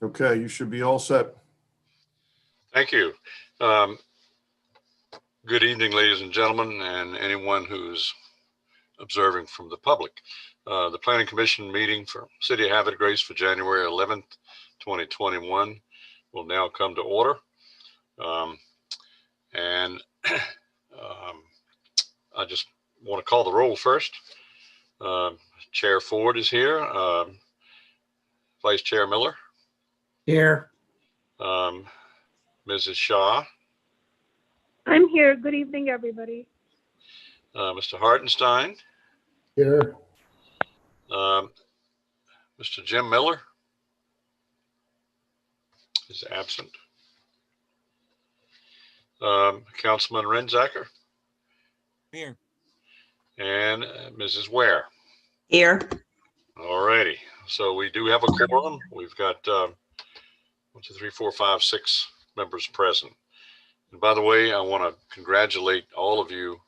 Okay, you should be all set. Thank you. Good evening, ladies and gentlemen, and anyone who's observing from the public. The Planning Commission meeting for City of Havre de Grace for January 11th, 2021 will now come to order. I just want to call the roll first. Chair Ford is here. Vice Chair Miller. Here. Mrs. Shaw. I'm here. Good evening, everybody. Mr. Hartenstein. Here. Mr. Jim Miller is absent. Councilman Renzacker. Here. And Mrs. Ware. Here. All righty. So we do have a quorum. We've got 1, 2, 3, 4, 5, 6 members present. And by the way, I want to congratulate all of you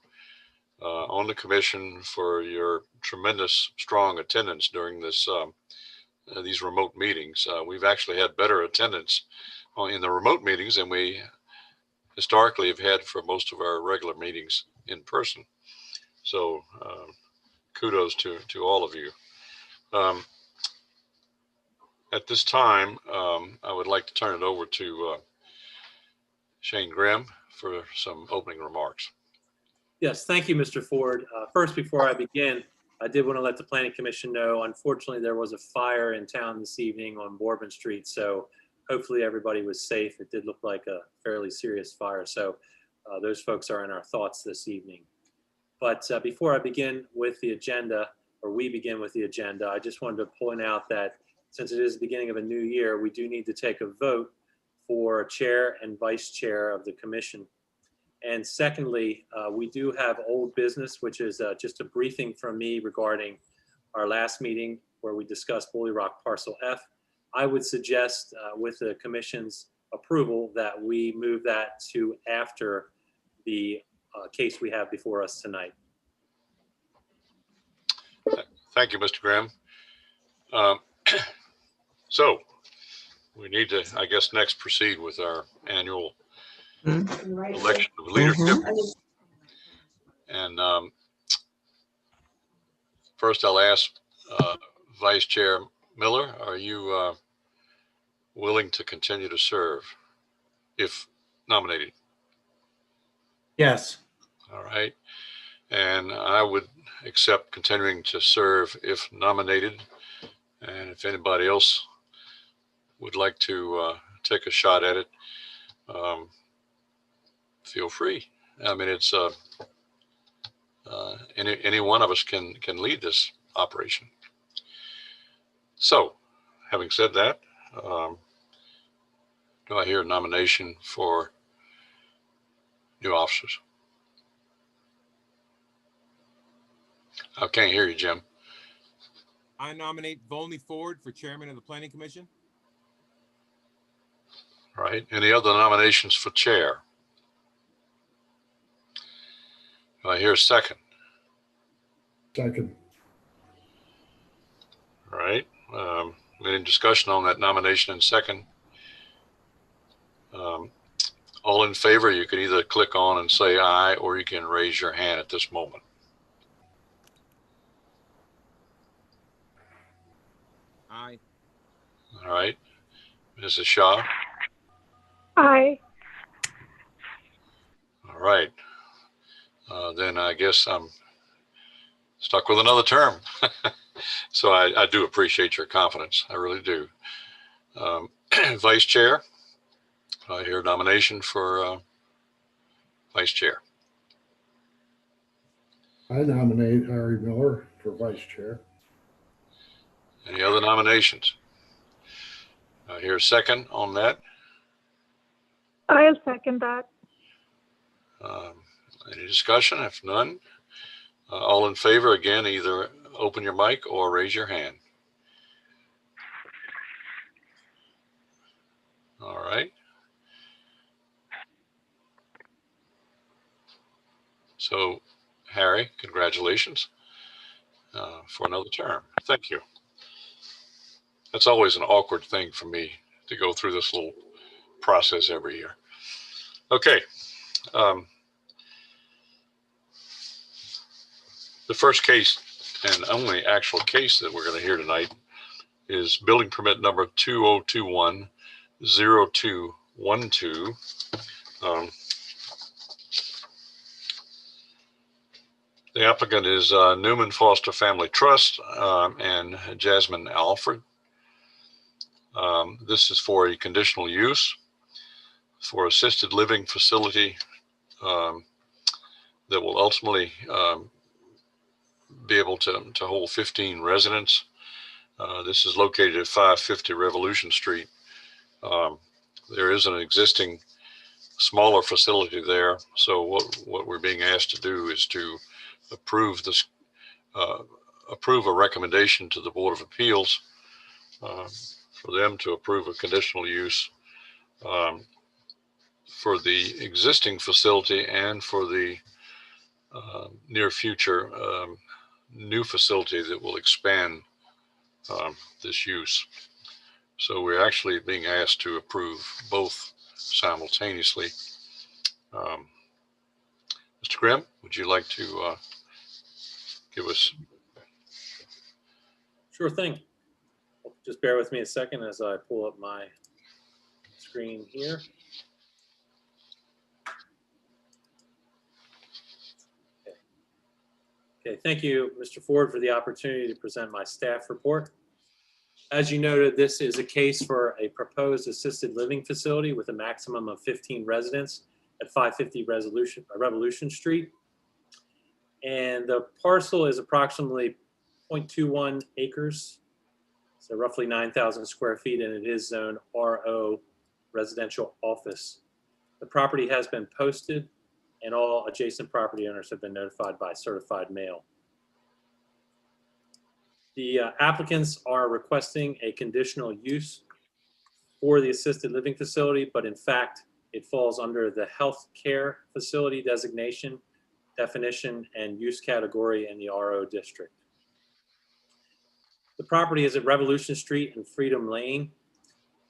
on the commission for your tremendous strong attendance during this these remote meetings. We've actually had better attendance in the remote meetings than we historically have had for most of our regular meetings in person. So kudos to all of you. At this time, I would like to turn it over to Shane Grimm for some opening remarks. Yes, thank you, Mr. Ford. First, before I begin, I did want to let the Planning Commission know, unfortunately, there was a fire in town this evening on Bourbon Street, so hopefully everybody was safe. It did look like a fairly serious fire, so those folks are in our thoughts this evening. But before I begin with the agenda, or we begin with the agenda, I just wanted to point out that since it is the beginning of a new year, we do need to take a vote for chair and vice chair of the commission. And secondly, we do have old business, which is just a briefing from me regarding our last meeting where we discussed Bully Rock Parcel F. I would suggest with the commission's approval that we move that to after the case we have before us tonight. Thank you, Mr. Graham. So we need to, I guess, next proceed with our annual election of leadership. And first I'll ask Vice Chair Miller, are you willing to continue to serve if nominated? Yes. All right. And I would accept continuing to serve if nominated. And if anybody else would like to take a shot at it, feel free. I mean, it's any one of us can lead this operation. So, having said that, do I hear a nomination for new officers? I can't hear you, Jim. I nominate Volney Ford for chairman of the Planning Commission. All right. Any other nominations for chair? Do I hear a second? Second. All right. Any discussion on that nomination in second? All in favor, you can either click on and say aye, or you can raise your hand at this moment. Aye. All right. Mrs. Shaw? Aye. All right. Then I guess I'm stuck with another term. So I do appreciate your confidence. I really do. Vice Chair, I hear a nomination for Vice Chair. I nominate Harry Miller for vice chair. Any other nominations? I hear a second on that. I'll second that. Any discussion? If none, all in favor, again, either open your mic or raise your hand. All right. So, Harry, congratulations for another term. Thank you. That's always an awkward thing for me to go through this little process every year. Okay. The first case and only actual case that we're going to hear tonight is building permit number 2021-0212. The applicant is Newman Foster Family Trust and Jasmine Alfred. This is for a conditional use for assisted living facility that will ultimately be able to hold 15 residents. This is located at 550 Revolution Street. There is an existing smaller facility there. So what we're being asked to do is to approve this, approve a recommendation to the Board of Appeals for them to approve a conditional use for the existing facility and for the near future new facility that will expand this use. So we're actually being asked to approve both simultaneously. Mr. Grimm, would you like to give us? Sure thing. Just bear with me a second as I pull up my screen here. Okay, thank you, Mr. Ford, for the opportunity to present my staff report. As you noted, this is a case for a proposed assisted living facility with a maximum of 15 residents at 550 Revolution Street. And the parcel is approximately 0.21 acres, so roughly 9,000 square feet, and it is zone RO residential office. The property has been posted and all adjacent property owners have been notified by certified mail. The applicants are requesting a conditional use for the assisted living facility, but in fact, it falls under the health care facility designation, definition, and use category in the RO district. The property is at Revolution Street and Freedom Lane,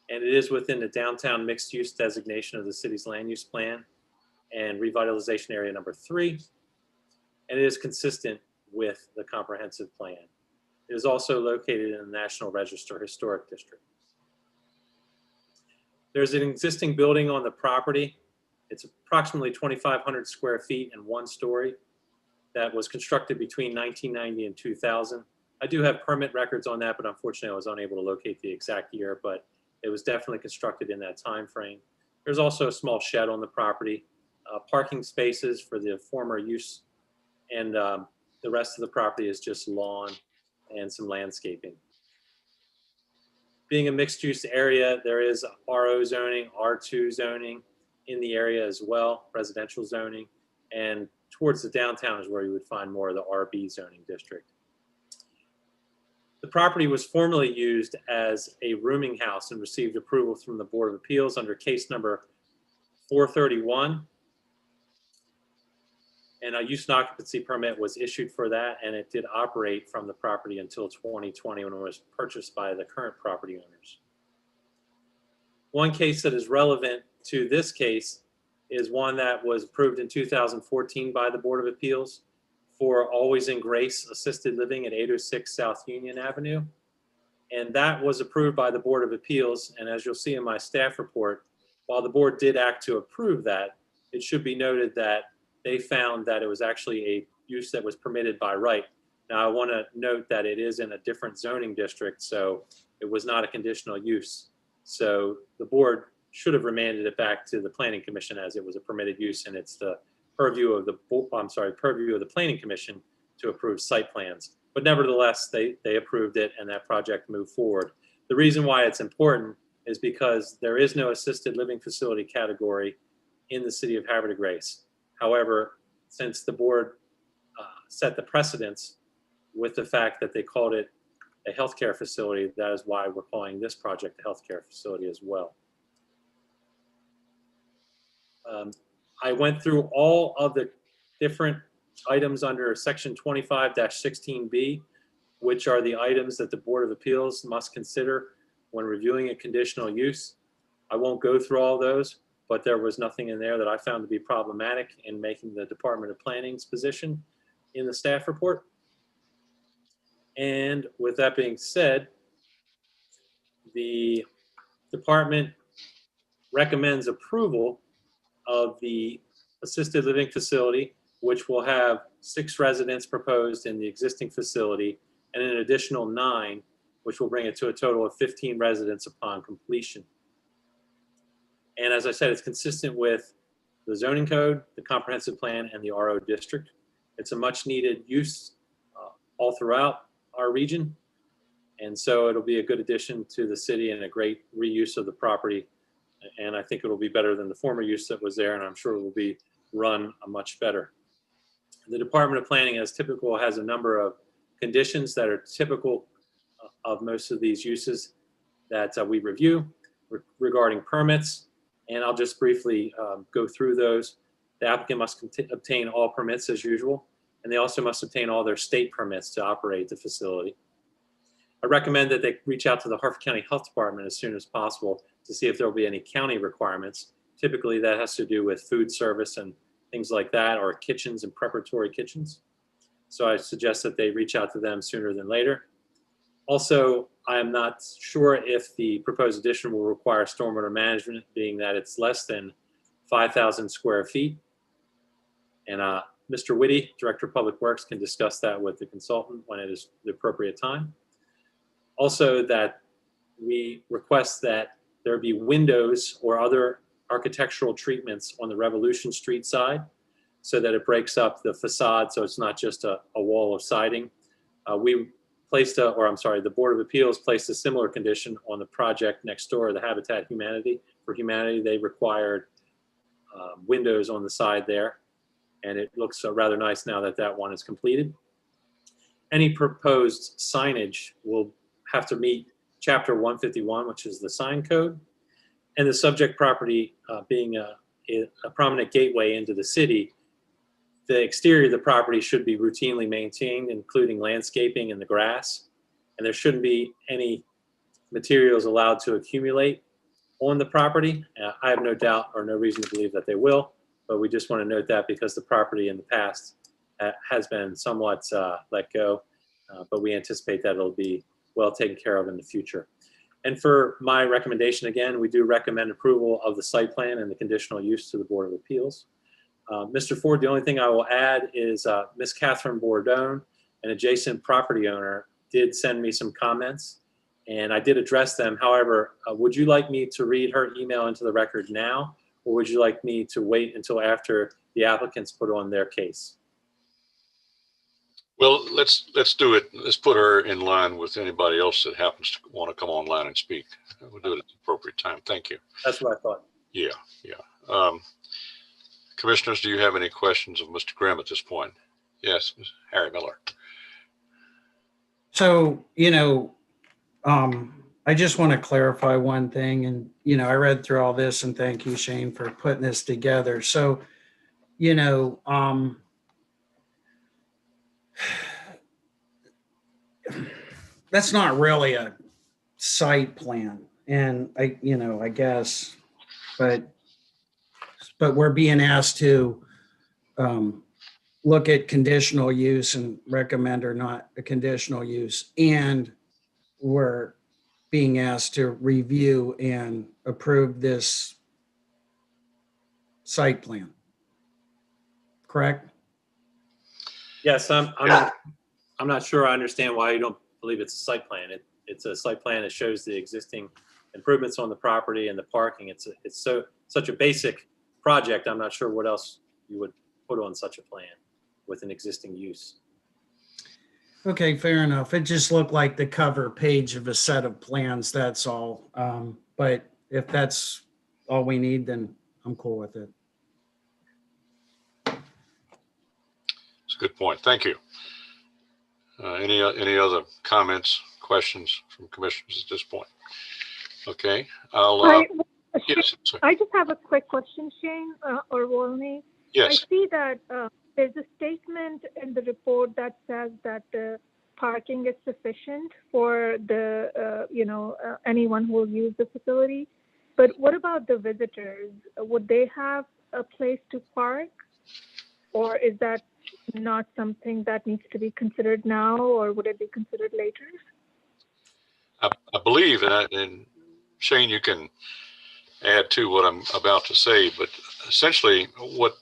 and it is within the downtown mixed use designation of the city's land use plan and revitalization area number 3, and it is consistent with the comprehensive plan. It is also located in the National Register Historic District. There's an existing building on the property. It's approximately 2,500 square feet and 1 story that was constructed between 1990 and 2000. I do have permit records on that, but unfortunately I was unable to locate the exact year, but it was definitely constructed in that time frame. There's also a small shed on the property, parking spaces for the former use, and the rest of the property is just lawn and some landscaping. Being a mixed use area, there is RO zoning, R2 zoning in the area as well, residential zoning, and towards the downtown is where you would find more of the RB zoning district. The property was formerly used as a rooming house and received approval from the Board of Appeals under case number 431. And a use and occupancy permit was issued for that, and it did operate from the property until 2020 when it was purchased by the current property owners. One case that is relevant to this case is one that was approved in 2014 by the Board of Appeals for Always in Grace Assisted Living at 806 South Union Avenue. And that was approved by the Board of Appeals. And as you'll see in my staff report, while the board did act to approve that, it should be noted that they found that it was actually a use that was permitted by right. Now, I want to note that it is in a different zoning district, so it was not a conditional use. So the board should have remanded it back to the Planning Commission as it was a permitted use, and it's the purview of the Planning Commission to approve site plans. But nevertheless, they approved it, and that project moved forward. The reason why it's important is because there is no assisted living facility category in the city of Havre de Grace. However, since the board set the precedence with the fact that they called it a healthcare facility, that is why we're calling this project a healthcare facility as well. I went through all of the different items under section 25-16B, which are the items that the Board of Appeals must consider when reviewing a conditional use. I won't go through all those, but there was nothing in there that I found to be problematic in making the Department of Planning's position in the staff report. And with that being said, the department recommends approval of the assisted living facility, which will have 6 residents proposed in the existing facility and an additional 9, which will bring it to a total of 15 residents upon completion. And as I said, it's consistent with the zoning code, the comprehensive plan, and the RO district. It's a much needed use all throughout our region. And so it'll be a good addition to the city and a great reuse of the property. And I think it'll be better than the former use that was there, and I'm sure it will be run much better. The Department of Planning, as typical, has a number of conditions that are typical of most of these uses that we review regarding permits. And I'll just briefly go through those. The applicant must obtain all permits as usual, and they also must obtain all their state permits to operate the facility. I recommend that they reach out to the Harford County Health Department as soon as possible to see if there will be any county requirements. Typically, that has to do with food service and things like that, or kitchens and preparatory kitchens. So I suggest that they reach out to them sooner than later. Also, I am not sure if the proposed addition will require stormwater management, being that it's less than 5,000 square feet. And Mr. Whitty, Director of Public Works, can discuss that with the consultant when it is the appropriate time. Also, that we request that there be windows or other architectural treatments on the Revolution Street side so that it breaks up the facade, so it's not just a wall of siding. The Board of Appeals placed a similar condition on the project next door, the Habitat for Humanity. They required windows on the side there, and it looks rather nice now that that one is completed. Any proposed signage will have to meet Chapter 151, which is the sign code, and the subject property being a prominent gateway into the city. The exterior of the property should be routinely maintained, including landscaping and the grass, and there shouldn't be any materials allowed to accumulate on the property. I have no doubt or no reason to believe that they will, but we just want to note that because the property in the past has been somewhat let go, but we anticipate that it'll be well taken care of in the future. And for my recommendation, again, we do recommend approval of the site plan and the conditional use to the Board of Appeals. Mr. Ford, the only thing I will add is Ms. Catherine Bordone, an adjacent property owner, did send me some comments, and I did address them. However, would you like me to read her email into the record now, or would you like me to wait until after the applicants put on their case? Well, let's do it. Let's put her in line with anybody else that happens to want to come online and speak. We'll do it at the appropriate time. Thank you. That's what I thought. Yeah. Commissioners, do you have any questions of Mr. Grimm at this point? Yes, Harry Miller. So, I just want to clarify one thing. And, I read through all this, and thank you, Shane, for putting this together. So, that's not really a site plan. And I guess, but we're being asked to look at conditional use and recommend or not a conditional use. And we're being asked to review and approve this site plan. Correct? Yes, I'm not sure I understand why you don't believe it's a site plan. It's a site plan that shows the existing improvements on the property and the parking. It's such a basic project. I'm not sure what else you would put on such a plan with an existing use. Okay, fair enough. It just looked like the cover page of a set of plans, that's all. But if that's all we need, then I'm cool with it. It's a good point. Thank you. Any other comments, questions from commissioners at this point? Okay, yes, I just have a quick question, Shane or Volney. yes. I see that there's a statement in the report that says that parking is sufficient for the, anyone who will use the facility. But what about the visitors? Would they have a place to park? Or is that not something that needs to be considered now, or would it be considered later? I believe, and Shane, you can add to what I'm about to say, but essentially what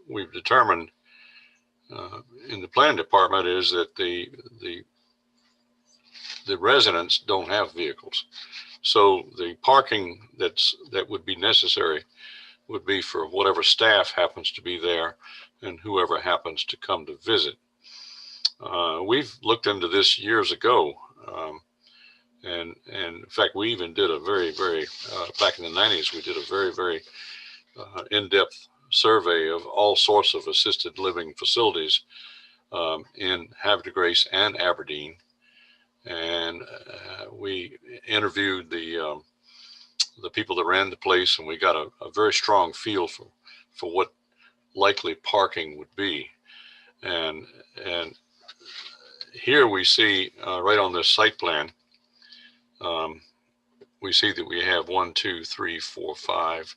we've determined in the planning department is that the residents don't have vehicles. So the parking that would be necessary would be for whatever staff happens to be there and whoever happens to come to visit. We've looked into this years ago. And in fact, we even did a very, back in the 90s, we did a very in-depth survey of all sorts of assisted living facilities in Havre de Grace and Aberdeen. And we interviewed the people that ran the place, and we got a very strong feel for what likely parking would be. And here we see right on this site plan, we see that we have 1, 2, 3, 4, 5,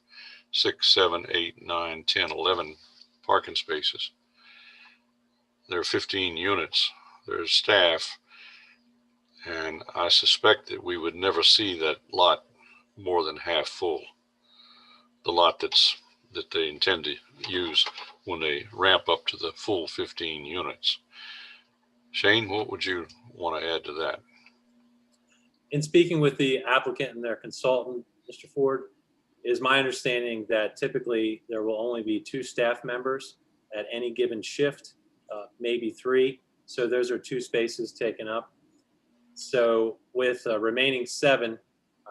6, 7, 8, 9, 10, 11 parking spaces. There are 15 units. There's staff. And I suspect that we would never see that lot more than half full. The lot that they intend to use when they ramp up to the full 15 units. Shane, what would you want to add to that? In speaking with the applicant and their consultant, Mr. Ford, it is my understanding that typically there will only be 2 staff members at any given shift, maybe 3. So those are 2 spaces taken up. So with remaining 7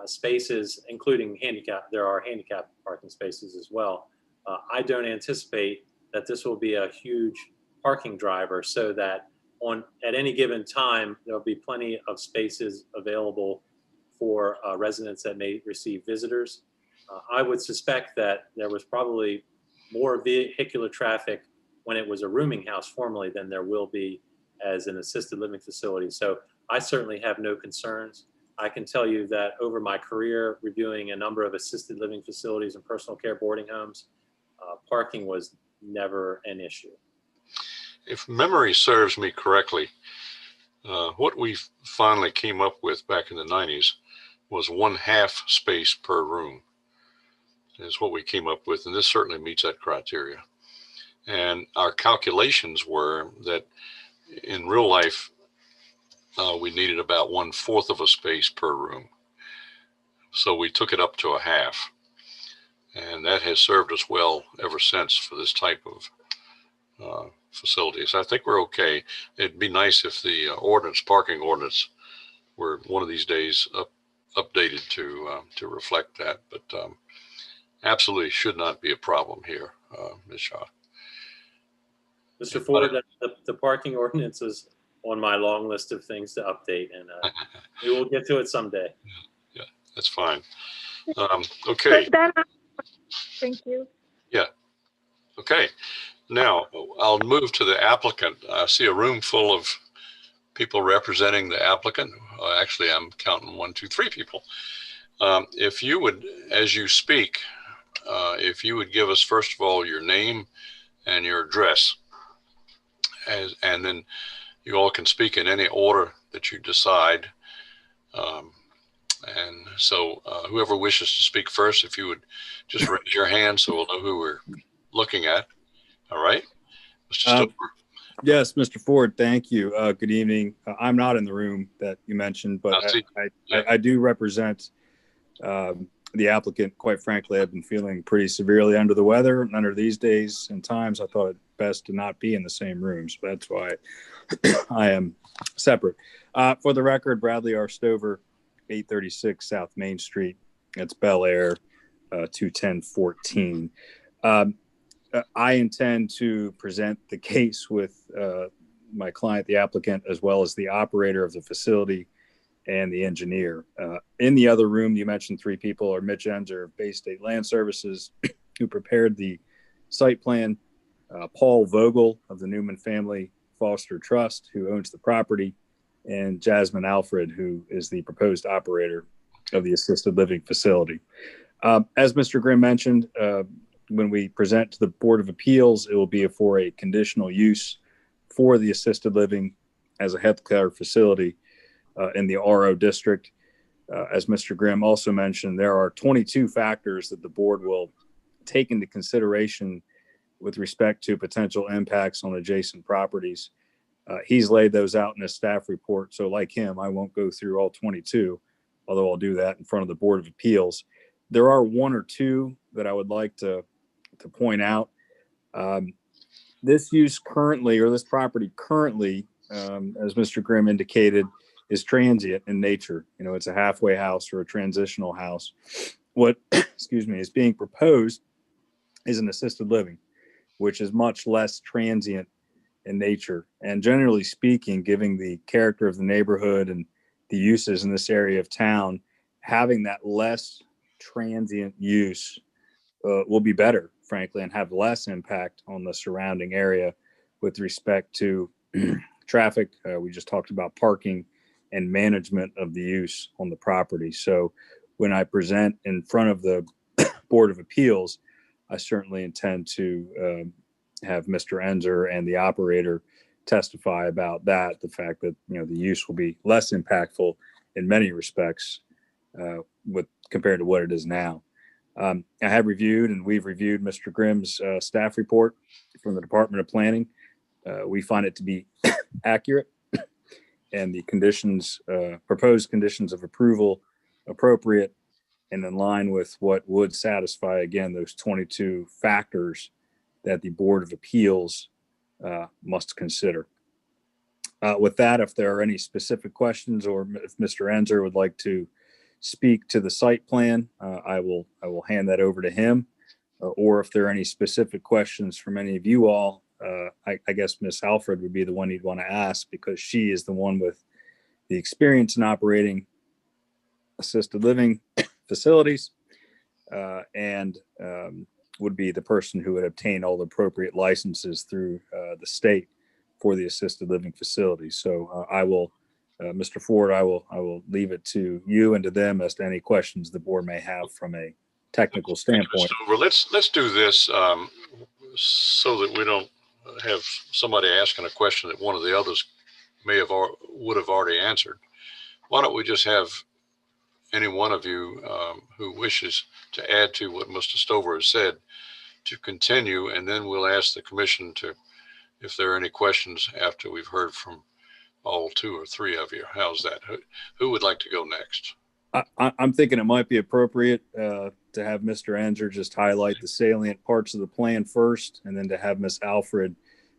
spaces, including handicap, there are handicap parking spaces as well. I don't anticipate that this will be a huge parking driver, so that at any given time, there'll be plenty of spaces available for residents that may receive visitors. I would suspect that there was probably more vehicular traffic when it was a rooming house formerly than there will be as an assisted living facility. So I certainly have no concerns. I can tell you that over my career reviewing a number of assisted living facilities and personal care boarding homes, parking was never an issue. If memory serves me correctly, what we finally came up with back in the 90s was 1/2 space per room is what we came up with. And this certainly meets that criteria. And our calculations were that in real life, we needed about 1/4 of a space per room. So we took it up to 1/2. And that has served us well ever since for this type of facilities. I think we're okay. It'd be nice if the parking ordinance were one of these days updated to reflect that, but absolutely should not be a problem here, Ms. Shaw. Mr. Ford, the parking ordinance is on my long list of things to update, and we will get to it someday. Yeah, that's fine. Okay. Thank you. Yeah. Okay. Now I'll move to the applicant. I see a room full of people representing the applicant. Actually, I'm counting 1, 2, 3 people. If you would, as you speak, if you would give us, first of all, your name and your address, and then you all can speak in any order that you decide. And so whoever wishes to speak first, if you would just raise your hand so we'll know who we're looking at. All right. Mr. Stover. Yes, Mr. Ford, thank you. Good evening. I'm not in the room that you mentioned, but I do represent the applicant. Quite frankly, I've been feeling pretty severely under the weather. And under these days and times, I thought it best to not be in the same rooms. So that's why I am separate. For the record, Bradley R. Stover, 836 South Main Street. It's Bel Air, 21014. I intend to present the case with my client, the applicant, as well as the operator of the facility and the engineer. In the other room, you mentioned 3 people are Mitch Enzer of Bay State Land Services, who prepared the site plan, Paul Vogel of the Newman Family Foster Trust, who owns the property, and Jasmine Alfred, who is the proposed operator of the assisted living facility. As Mr. Grimm mentioned, when we present to the Board of Appeals, it will be for a conditional use for the assisted living as a healthcare facility in the RO district. As Mr. Grimm also mentioned, there are 22 factors that the board will take into consideration with respect to potential impacts on adjacent properties. He's laid those out in his staff report. So like him, I won't go through all 22, although I'll do that in front of the Board of Appeals. There are one or two that I would like to point out. This use currently, or this property currently, as Mr. Grimm indicated, is transient in nature. You know, it's a halfway house or a transitional house. What, excuse me, is being proposed is an assisted living, which is much less transient in nature. And generally speaking, given the character of the neighborhood and the uses in this area of town, having that less transient use will be better, frankly, and have less impact on the surrounding area with respect to traffic. We just talked about parking and management of the use on the property. So when I present in front of the Board of Appeals, I certainly intend to have Mr. Enzer and the operator testify about that, the fact that, you know, the use will be less impactful in many respects compared to what it is now. I have reviewed, and we've reviewed Mr. Grimm's staff report from the Department of Planning. We find it to be accurate, and the conditions, proposed conditions of approval, appropriate and in line with what would satisfy, again, those 22 factors that the Board of Appeals must consider. With that, if there are any specific questions, or if Mr. Enzer would like to speak to the site plan, I will hand that over to him. Or if there are any specific questions from any of you all, I guess Ms. Alfred would be the one you'd want to ask, because she is the one with the experience in operating assisted living facilities and would be the person who would obtain all the appropriate licenses through the state for the assisted living facilities. So I will, Mr. Ford, I will leave it to you and to them as to any questions the board may have from a technical standpoint. Let's do this so that we don't have somebody asking a question that one of the others would have already answered. Why don't we just have any one of you who wishes to add to what Mr. Stover has said to continue, and then we'll ask the commission if there are any questions after we've heard from all two or three of you. How's that? Who would like to go next? I'm thinking it might be appropriate to have Mr. Enzer just highlight the salient parts of the plan first, and then to have Ms. Alfred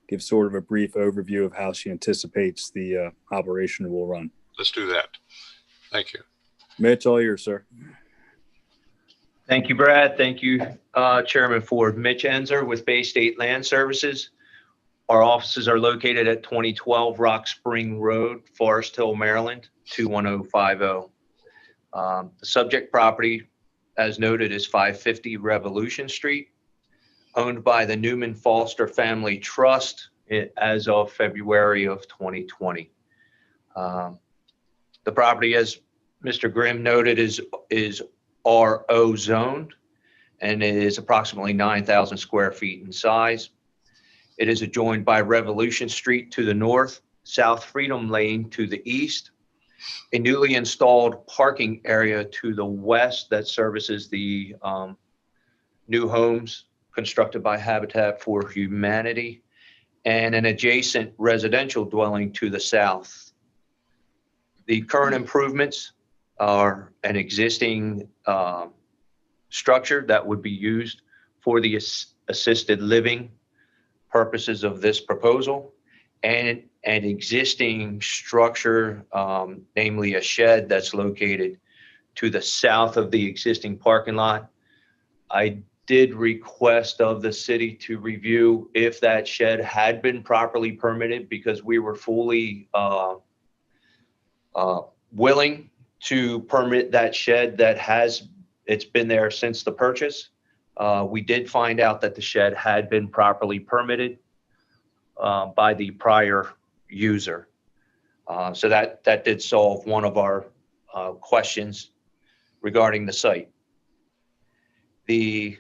give sort of a brief overview of how she anticipates the operation will run. Let's do that. Thank you. Mitch, all yours, sir. Thank you, Brad. Thank you, Chairman Ford. Mitch Enzer with Bay State Land Services. Our offices are located at 2012 Rock Spring Road, Forest Hill, Maryland, 21050. The subject property, as noted, is 550 Revolution Street, owned by the Newman Foster Family Trust as of February of 2020. The property, as Mr. Grimm noted, is RO zoned, and it is approximately 9,000 square feet in size. It is adjoined by Revolution Street to the north, South Freedom Lane to the east, a newly installed parking area to the west that services the new homes constructed by Habitat for Humanity, and an adjacent residential dwelling to the south. The current improvements are an existing structure that would be used for the assisted living purposes of this proposal, and an existing structure, namely a shed that's located to the south of the existing parking lot. I did request of the city to review if that shed had been properly permitted, because we were fully willing to permit that shed it's been there since the purchase. We did find out that the shed had been properly permitted. by the prior user. So that did solve one of our questions regarding the site. The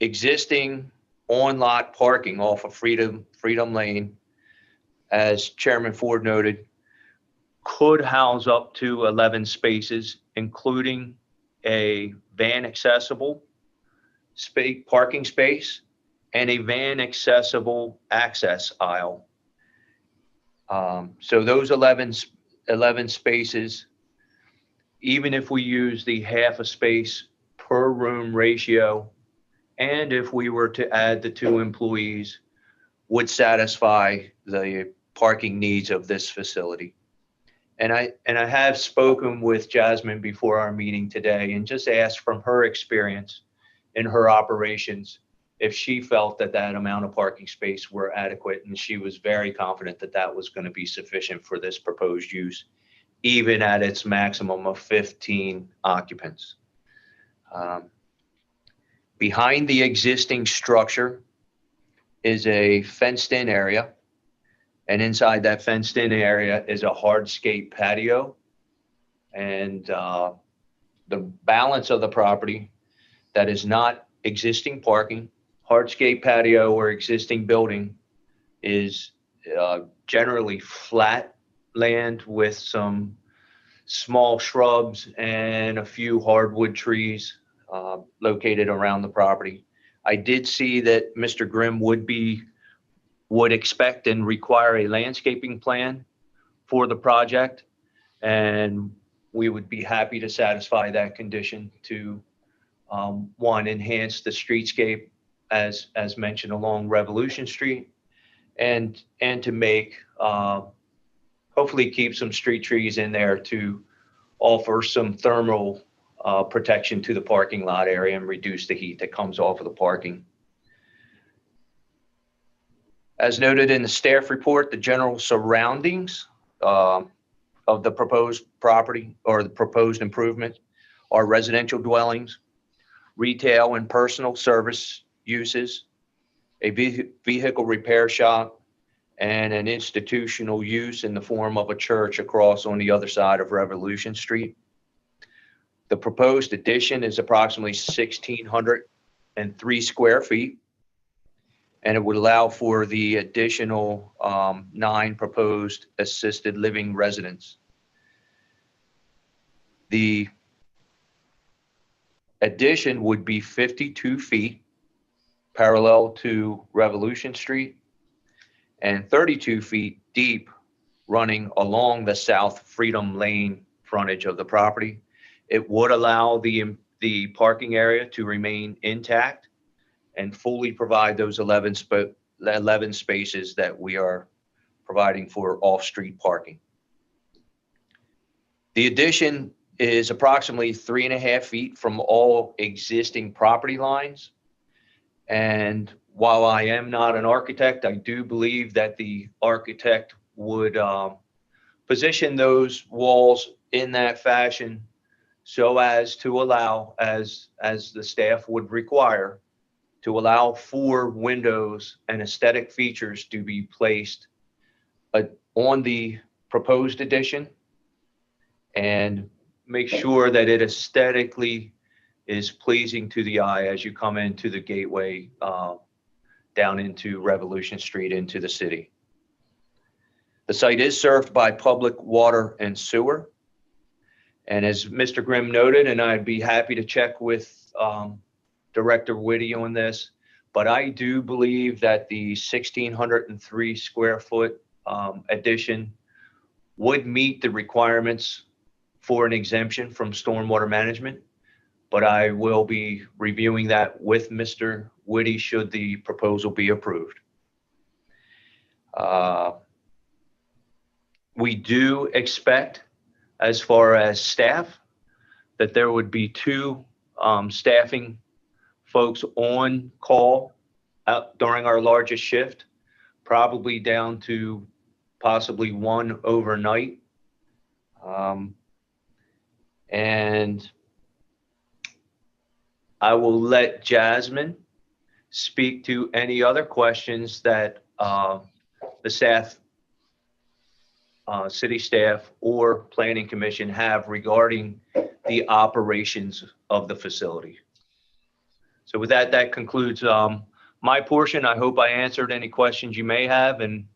existing on-lot parking off of Freedom Lane, as Chairman Ford noted, could house up to 11 spaces, including a van accessible parking space and a van accessible access aisle. So those 11 spaces, even if we use the half a space per room ratio, and if we were to add the 2 employees, would satisfy the parking needs of this facility. And I have spoken with Jasmine before our meeting today and just asked from her experience in her operations if she felt that that amount of parking space were adequate, and she was very confident that that was going to be sufficient for this proposed use, even at its maximum of 15 occupants. Behind the existing structure is a fenced-in area, and inside that fenced-in area is a hardscape patio, and the balance of the property that is not existing parking, hardscape patio, or existing building is generally flat land with some small shrubs and a few hardwood trees located around the property. I did see that Mr. Grimm would expect and require a landscaping plan for the project, and we would be happy to satisfy that condition to one, enhance the streetscape as mentioned along Revolution Street, and to make hopefully keep some street trees in there to offer some thermal protection to the parking lot area and reduce the heat that comes off of the parking. As noted in the staff report, the general surroundings of the proposed property or the proposed improvement are residential dwellings, retail and personal service uses, a vehicle repair shop, and an institutional use in the form of a church across on the other side of Revolution Street. The proposed addition is approximately 1,603 square feet, and it would allow for the additional 9 proposed assisted living residents. The addition would be 52 feet parallel to Revolution Street and 32 feet deep running along the South Freedom Lane frontage of the property. It would allow the parking area to remain intact and fully provide those 11 spaces that we are providing for off-street parking. The addition is approximately 3.5 feet from all existing property lines. And while I am not an architect, I do believe that the architect would position those walls in that fashion so as to allow, as the staff would require, to allow for windows and aesthetic features to be placed on the proposed addition and make sure that it aesthetically is pleasing to the eye as you come into the gateway down into Revolution Street into the city. The site is served by public water and sewer. And as Mr. Grimm noted, and I'd be happy to check with Director Whitty on this, but I do believe that the 1,603 square foot addition would meet the requirements for an exemption from stormwater management. But I will be reviewing that with Mr. Whitty should the proposal be approved. We do expect, as far as staff, that there would be 2 staffing folks on call during our largest shift, probably down to possibly 1 overnight. And I will let Jasmine speak to any other questions that the staff, city staff or planning commission have regarding the operations of the facility. So with that, that concludes my portion. I hope I answered any questions you may have. And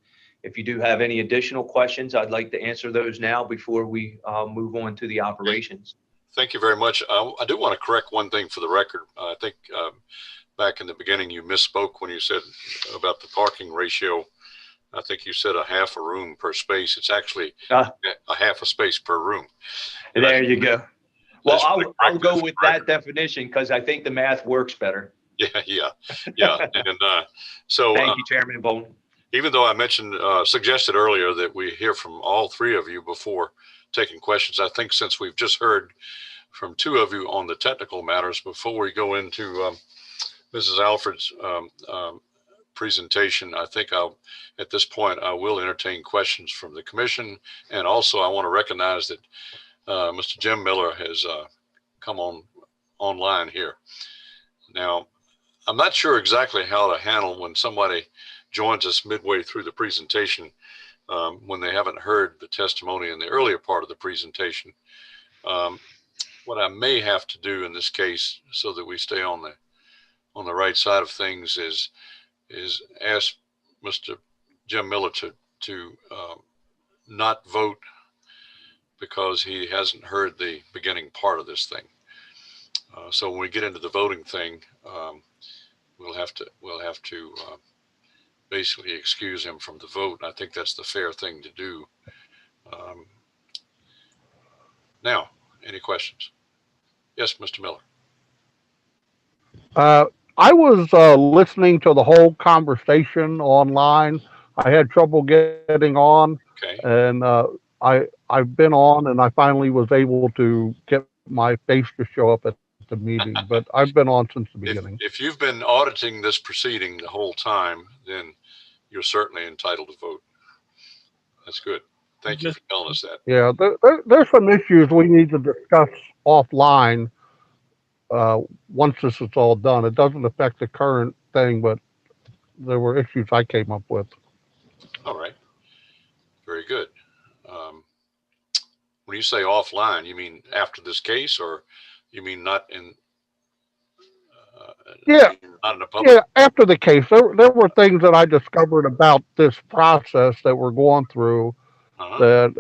if you do have any additional questions, I'd like to answer those now before we move on to the operations. Thank you very much. I do want to correct one thing for the record. I think back in the beginning, you misspoke when you said about the parking ratio. I think you said a half a room per space. It's actually a half a space per room. There you go. Well, I'll go with that definition because I think the math works better. Yeah. And so thank you, Chairman Bone. Even though I mentioned, suggested earlier that we hear from all three of you before taking questions, I think since we've just heard from two of you on the technical matters, before we go into Mrs. Alfred's presentation, I think at this point, I will entertain questions from the commission. And also I want to recognize that Mr. Jim Miller has come online here. Now, I'm not sure exactly how to handle when somebody joins us midway through the presentation when they haven't heard the testimony in the earlier part of the presentation. What I may have to do in this case, so that we stay on the right side of things, is ask Mr. Jim Miller to not vote because he hasn't heard the beginning part of this thing. So when we get into the voting thing, we'll have to basically excuse him from the vote. And I think that's the fair thing to do. Now, any questions? Yes, Mr. Miller. I was listening to the whole conversation online. I had trouble getting on, Okay. and I've been on, and I finally was able to get my face to show up at the meeting. But I've been on since the beginning. If you've been auditing this proceeding the whole time, then you're certainly entitled to vote. That's good. Thank you for telling us that. Yeah, there's some issues we need to discuss offline once this is all done. It doesn't affect the current thing, but there were issues I came up with. All right. Very good. When you say offline, you mean after this case, or you mean not in? Yeah. Not in a public. Yeah, after the case, there were things that I discovered about this process that we're going through that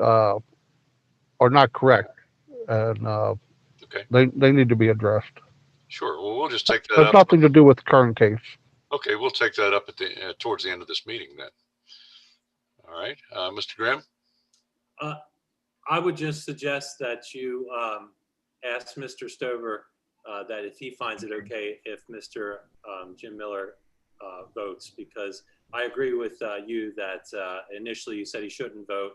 are not correct, and okay. They need to be addressed. Sure. Well, we'll just take that There's up. nothing to do with the current case. Okay, we'll take that up at the towards the end of this meeting then. All right, Mr. Grimm. I would just suggest that you ask Mr. Stover that if he finds it okay if Mr. Jim Miller votes, because I agree with you that initially you said he shouldn't vote,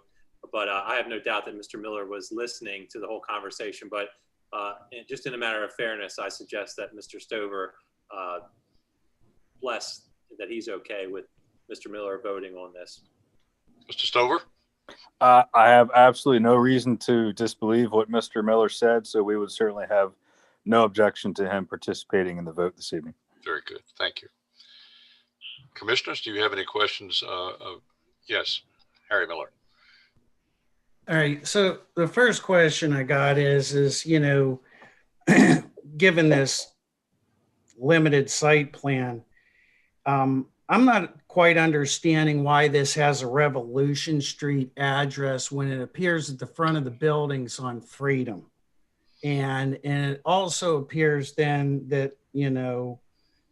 but I have no doubt that Mr. Miller was listening to the whole conversation. But just in a matter of fairness, I suggest that Mr. Stover bless that he's okay with Mr. Miller voting on this. Mr. Stover? I have absolutely no reason to disbelieve what Mr. Miller said, so we would certainly have no objection to him participating in the vote this evening. Very good. Thank you. Commissioners, do you have any questions? Yes, Harry Miller. All right. So the first question I got is, given this limited site plan, I'm not quite understanding why this has a Revolution Street address when it appears at the front of the buildings on Freedom. And it also appears then that,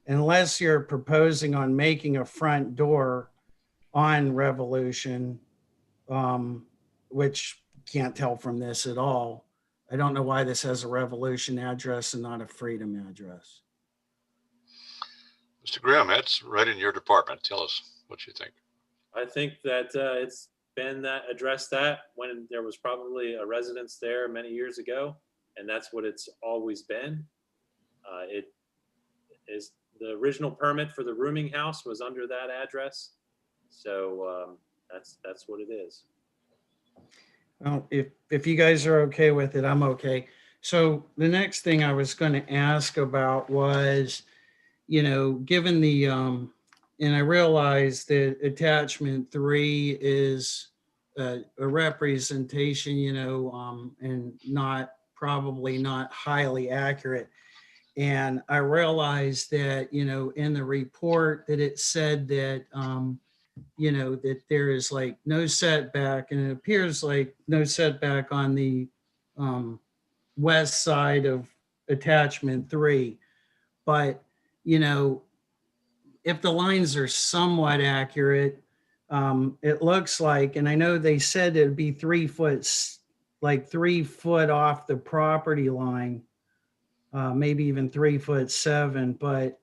unless you're proposing on making a front door on Revolution, which can't tell from this at all, I don't know why this has a Revolution address and not a Freedom address. Mr. Grimm, that's right in your department. Tell us what you think. I think that it's been addressed that when there was probably a residence there many years ago, and that's what it's always been. It is the original permit for the rooming house was under that address, so that's what it is. Well, if you guys are okay with it, I'm okay. So the next thing I was going to ask about was, given the and I realize that attachment 3 is a representation, and probably not highly accurate. And I realized that, in the report that it said that, that there is like no setback, and it appears like no setback on the west side of attachment 3. But, if the lines are somewhat accurate, it looks like, and I know they said it'd be 3 foot, like 3 foot off the property line, maybe even 3'7", but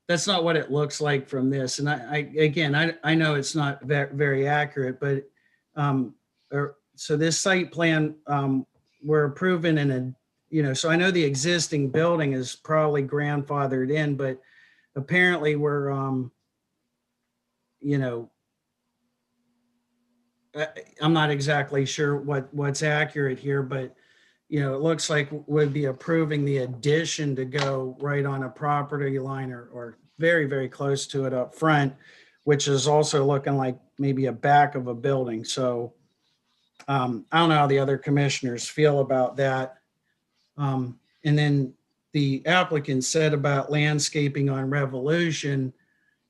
that's not what it looks like from this. And I know it's not very accurate, but so this site plan, we're approving so I know the existing building is probably grandfathered in, but apparently we're, I'm not exactly sure what's accurate here, but it looks like we'd be approving the addition to go right on a property line or very, very close to it up front, which is also looking like maybe a back of a building. So I don't know how the other commissioners feel about that. And then the applicant said about landscaping on Revolution,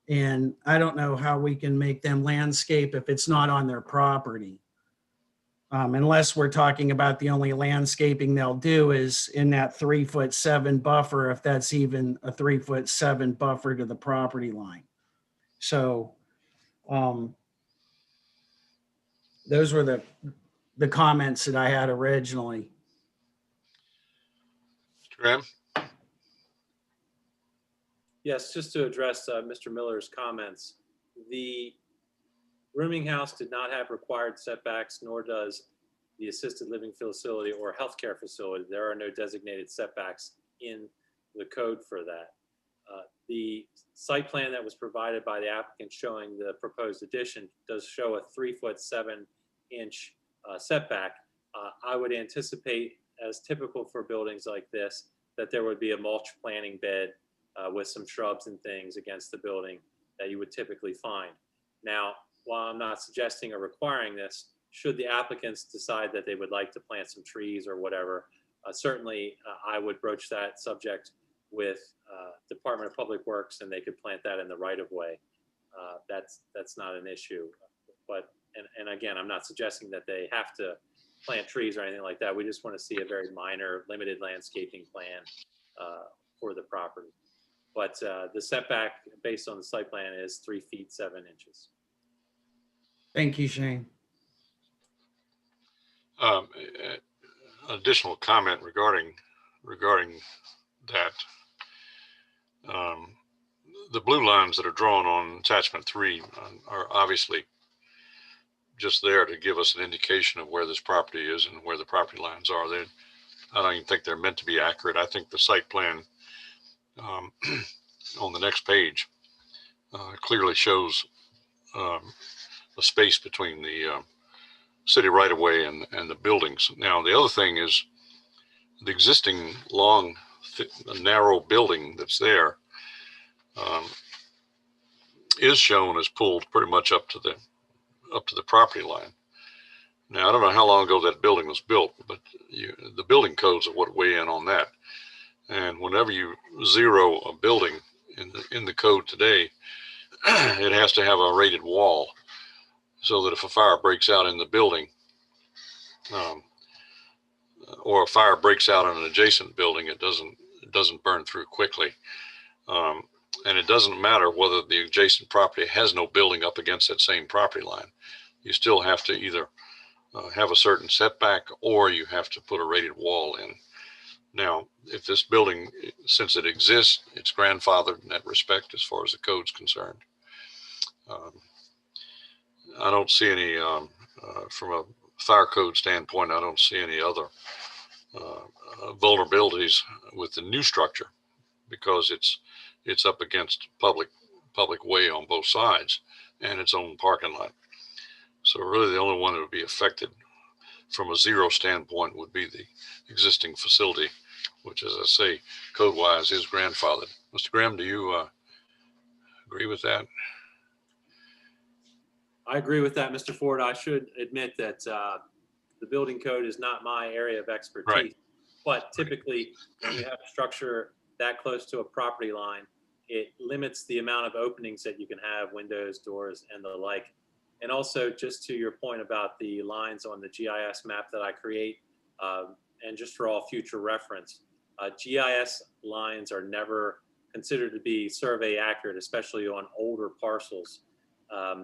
and I don't know how we can make them landscape if it's not on their property. Unless we're talking about the only landscaping they'll do is in that 3'7" buffer, if that's even a 3'7" buffer to the property line. So those were the comments that I had originally. Mr. Graham? Yes, just to address Mr. Miller's comments, the rooming house did not have required setbacks, nor does the assisted living facility or healthcare facility. There are no designated setbacks in the code for that. The site plan that was provided by the applicant showing the proposed addition does show a 3'7" setback. I would anticipate, as typical for buildings like this, that there would be a mulch planting bed with some shrubs and things against the building that you would typically find. Now, while I'm not suggesting or requiring this, should the applicants decide that they would like to plant some trees or whatever, certainly I would broach that subject with Department of Public Works, and they could plant that in the right of way. That's not an issue. But and again, I'm not suggesting that they have to plant trees or anything like that. We just want to see a very minor, limited landscaping plan for the property. But the setback based on the site plan is 3 feet 7 inches. Thank you, Shane. Additional comment regarding that. The blue lines that are drawn on attachment 3 are obviously just there to give us an indication of where this property is and where the property lines are. I don't even think they're meant to be accurate. I think the site plan on the next page clearly shows the space between the city right of way and the buildings. Now, the other thing is the existing long, narrow building that's there is shown as pulled pretty much up to the property line. Now, I don't know how long ago that building was built, but the building codes are what weigh in on that. And whenever you zero a building in the code today, it has to have a rated wall, so that if a fire breaks out in the building, or a fire breaks out in an adjacent building, it doesn't burn through quickly. And it doesn't matter whether the adjacent property has no building up against that same property line. You still have to either have a certain setback, or you have to put a rated wall in. Now, if this building, since it exists, it's grandfathered in that respect as far as the code's concerned. I don't see any, from a fire code standpoint, I don't see any other vulnerabilities with the new structure, because it's up against public way on both sides and its own parking lot. So really the only one that would be affected from a zero standpoint would be the existing facility, which, as I say, code wise is grandfathered. Mr. Graham, do you agree Agree with that? I agree with that, Mr. Ford. I should admit that the building code is not my area of expertise. Right. But typically, when you have a structure that close to a property line, it limits the amount of openings that you can have, windows, doors, and the like. And also, just to your point about the lines on the GIS map that I create, and just for all future reference, GIS lines are never considered to be survey accurate, especially on older parcels.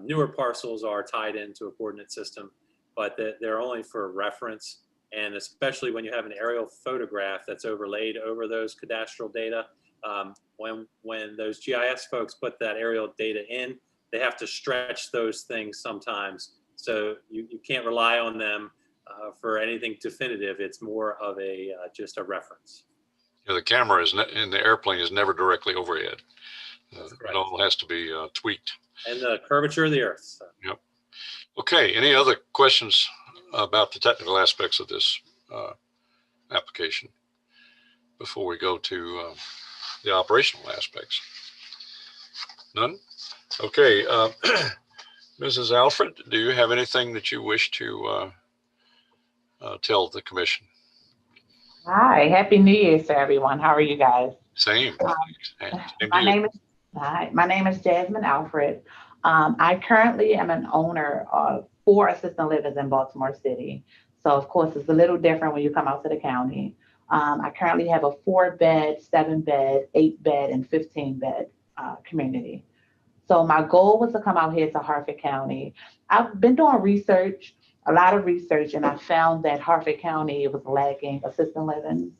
Newer parcels are tied into a coordinate system, but they're only for reference. And especially when you have an aerial photograph that's overlaid over those cadastral data, when those GIS folks put that aerial data in, they have to stretch those things sometimes. So you can't rely on them for anything definitive. It's more of a just a reference. Yeah, the camera in the airplane is never directly overhead. That's It correct. all has to be tweaked. And the curvature of the earth. So. Yep. Okay. Any other questions about the technical aspects of this application before we go to the operational aspects? None? Okay. Mrs. Alfred, do you have anything that you wish to tell the commission? Hi, Happy New Year to everyone. How are you guys? Same. Same My to you. name is Hi, my name is Jasmine Alfred. I currently am an owner of 4 assisted livings in Baltimore City. So of course it's a little different when you come out to the county. I currently have a 4-bed, 7-bed, 8-bed, and 15-bed community. So my goal was to come out here to Harford County. I've been doing research, a lot of research, and I found that Harford County was lacking assisted living.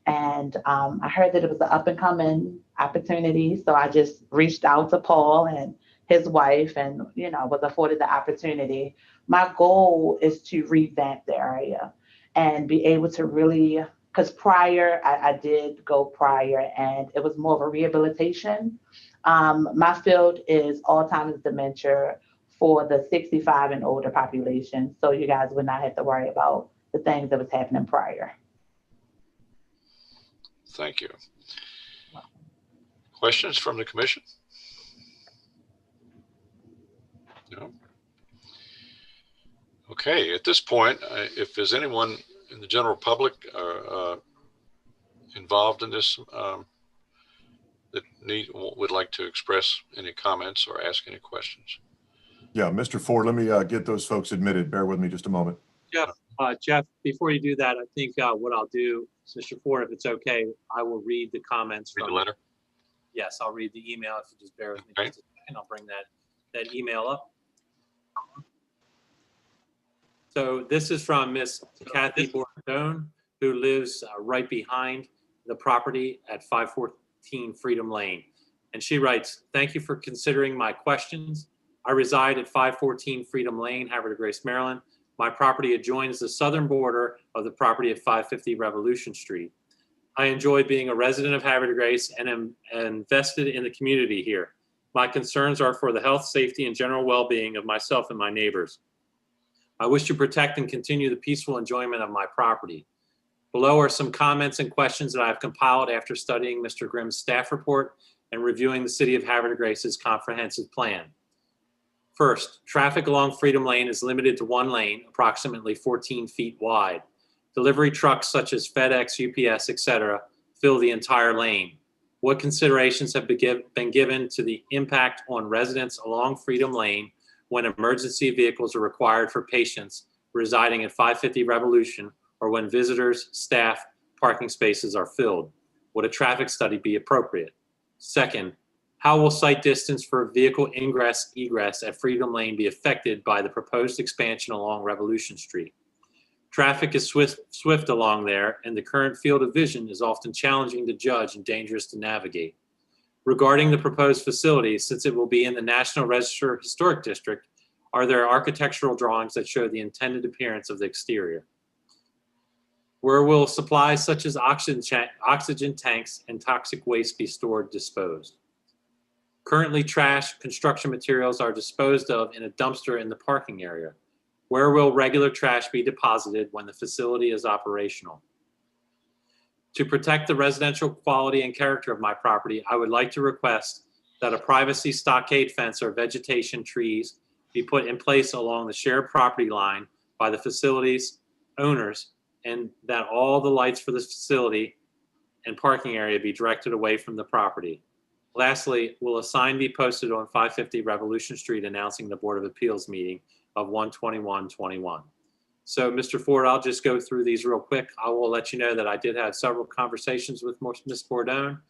And I heard that it was an up and coming opportunity. So I just reached out to Paul and his wife and, was afforded the opportunity. My goal is to revamp the area and be able to really, because prior, I did go prior and it was more of a rehabilitation. My field is Alzheimer's dementia for the 65 and older population. So you guys would not have to worry about the things that was happening prior. Thank you. Questions from the commission? No? Okay, at this point, if there's anyone in the general public involved in this that would like to express any comments or ask any questions. Yeah, Mr. Ford, let me get those folks admitted. Bear with me just a moment. Jeff, before you do that, I think what I'll do, Mr. Ford, if it's okay, I will read the comments. Read the letter? Yes, I'll read the email. If you just bear with me Okay. just a second, I'll bring that email up. So this is from Miss Kathy Bordone, who lives right behind the property at 514 Freedom Lane. And she writes, "Thank you for considering my questions. I reside at 514 Freedom Lane, Havre de Grace, Maryland. My property adjoins the southern border of the property at 550 Revolution Street. I enjoy being a resident of Havre de Grace and am invested in the community here. My concerns are for the health, safety, and general well-being of myself and my neighbors. I wish to protect and continue the peaceful enjoyment of my property. Below are some comments and questions that I have compiled after studying Mr. Grimm's staff report and reviewing the City of Havre de Grace's comprehensive plan. First, traffic along Freedom Lane is limited to one lane, approximately 14 feet wide. Delivery trucks such as FedEx, UPS, etc., fill the entire lane. What considerations have been given to the impact on residents along Freedom Lane when emergency vehicles are required for patients residing at 550 Revolution or when visitors, staff, parking spaces are filled? Would a traffic study be appropriate? Second, how will sight distance for vehicle ingress egress at Freedom Lane be affected by the proposed expansion along Revolution Street? Traffic is swift along there, and the current field of vision is often challenging to judge and dangerous to navigate. Regarding the proposed facility, since it will be in the National Register Historic District, are there architectural drawings that show the intended appearance of the exterior? Where will supplies such as oxygen tanks and toxic waste be stored, disposed? Currently, trash, construction materials are disposed of in a dumpster in the parking area. Where will regular trash be deposited when the facility is operational? To protect the residential quality and character of my property, I would like to request that a privacy stockade fence or vegetation trees be put in place along the shared property line by the facility's owners, and that all the lights for the facility and parking area be directed away from the property. Lastly, will a sign be posted on 550 Revolution Street announcing the Board of Appeals meeting of 1/21/21? So, Mr. Ford, I'll just go through these real quick. I will let you know that I did have several conversations with Ms. Bordone,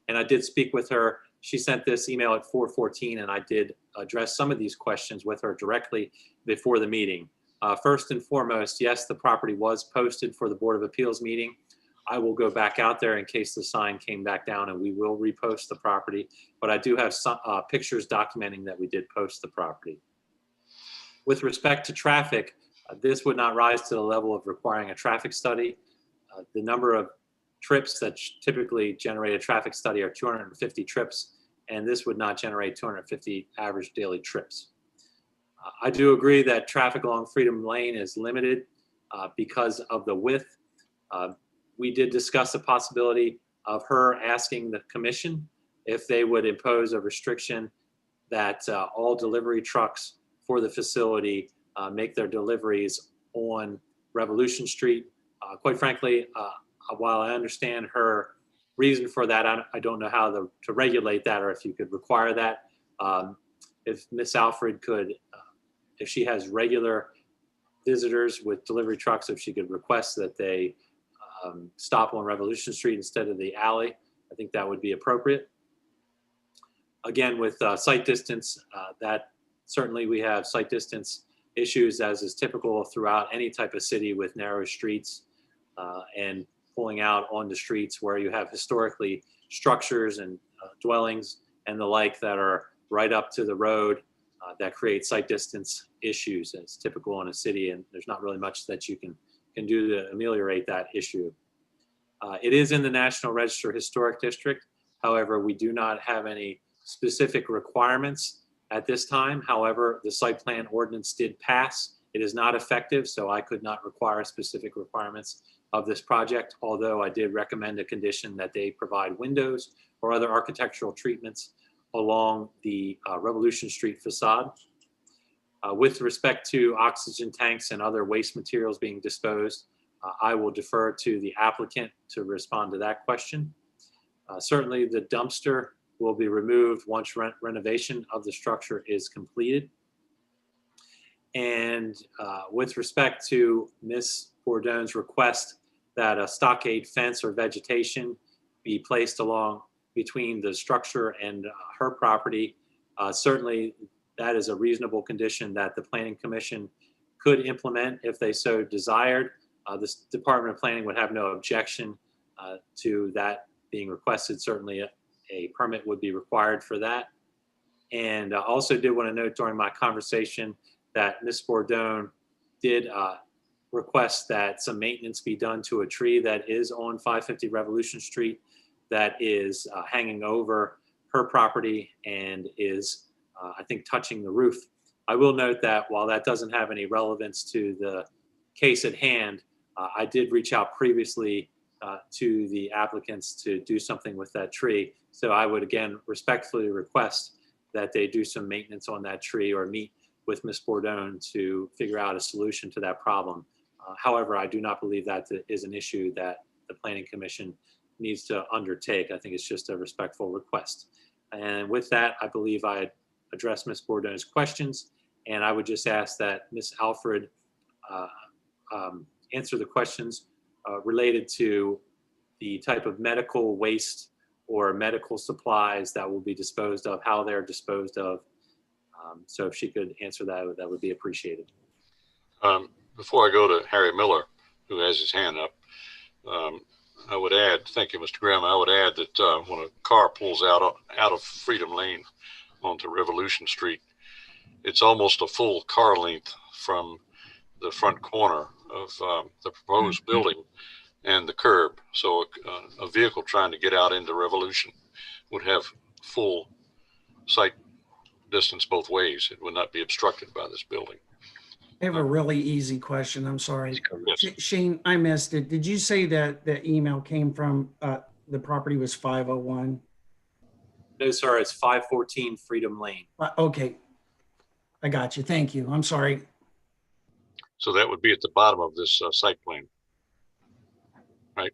and I did speak with her. She sent this email at 4:14, and I did address some of these questions with her directly before the meeting. First and foremost, yes, the property was posted for the Board of Appeals meeting. I will go back out there in case the sign came back down, and we will repost the property. But I do have some pictures documenting that we did post the property. With respect to traffic, this would not rise to the level of requiring a traffic study. The number of trips that typically generate a traffic study are 250 trips, and this would not generate 250 average daily trips. I do agree that traffic along Freedom Lane is limited because of the width. We did discuss the possibility of her asking the commission if they would impose a restriction that all delivery trucks for the facility make their deliveries on Revolution Street. Quite frankly, while I understand her reason for that, I don't know how to regulate that, or if you could require that. If Ms. Alfred could, if she has regular visitors with delivery trucks, if she could request that they stop on Revolution Street instead of the alley, I think that would be appropriate. Again, with sight distance, that certainly we have sight distance issues, as is typical throughout any type of city with narrow streets and pulling out on the streets where you have historically structures and dwellings and the like that are right up to the road that create sight distance issues. It's typical in a city, and there's not really much that you can do to ameliorate that issue. It is in the National Register Historic District. However, we do not have any specific requirements at this time. However, the site plan ordinance did pass. It is not effective, so I could not require specific requirements of this project, although I did recommend a condition that they provide windows or other architectural treatments along the Revolution Street facade. With respect to oxygen tanks and other waste materials being disposed, I will defer to the applicant to respond to that question. Certainly the dumpster will be removed once renovation of the structure is completed. And with respect to Ms. Bordone's request that a stockade fence or vegetation be placed along between the structure and her property, certainly that is a reasonable condition that the Planning Commission could implement if they so desired. The Department of Planning would have no objection to that being requested. Certainly a permit would be required for that. And I also did want to note during my conversation that Ms. Bordone did request that some maintenance be done to a tree that is on 550 Revolution Street that is hanging over her property and is, I think, touching the roof. I will note that while that doesn't have any relevance to the case at hand, I did reach out previously to the applicants to do something with that tree. So I would again respectfully request that they do some maintenance on that tree or meet with Ms. Bordone to figure out a solution to that problem. However, I do not believe that is an issue that the Planning Commission needs to undertake. I think it's just a respectful request. And with that, I believe I addressed Ms. Bordone's questions, and I would just ask that Ms. Alfred answer the questions related to the type of medical waste or medical supplies that will be disposed of, how they're disposed of. So if she could answer that, that would be appreciated. Before I go to Harry Miller, who has his hand up, I would add, thank you, Mr. Graham, I would add that when a car pulls out of Freedom Lane onto Revolution Street, it's almost a full car length from the front corner of the proposed building and the curb. So a vehicle trying to get out into Revolution would have full sight distance both ways. It would not be obstructed by this building. I have a really easy question. I'm sorry. Yes. Shane, I missed it. Did you say that the email came from the property was 501? No, sir, it's 514 Freedom Lane. Okay. I got you. Thank you. I'm sorry. So that would be at the bottom of this site plan. Right?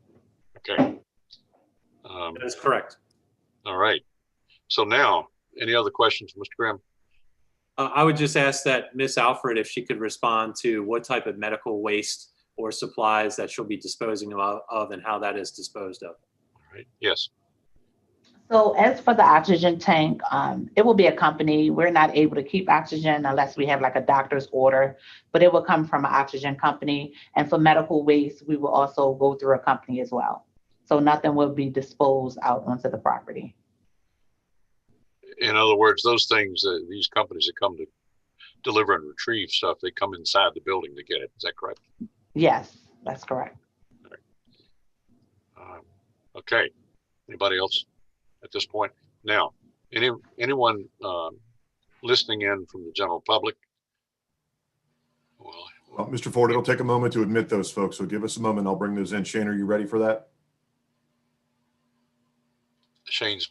Okay. That is correct. All right. So now, any other questions, Mr. Grimm? I would just ask that Ms. Alfred, if she could respond to what type of medical waste or supplies that she'll be disposing of and how that is disposed of. All right. Yes. So as for the oxygen tank, it will be a company. We're not able to keep oxygen unless we have like a doctor's order, but it will come from an oxygen company. And for medical waste, we will also go through a company as well. So nothing will be disposed out onto the property. In other words, those things, these companies that come to deliver and retrieve stuff, they come inside the building to get it. Is that correct? Yes, that's correct. Okay. Anybody else at this point? Now, anyone listening in from the general public? Well, Mr. Ford, it'll take a moment to admit those folks, so give us a moment. I'll bring those in. Shane, are you ready for that? Shane's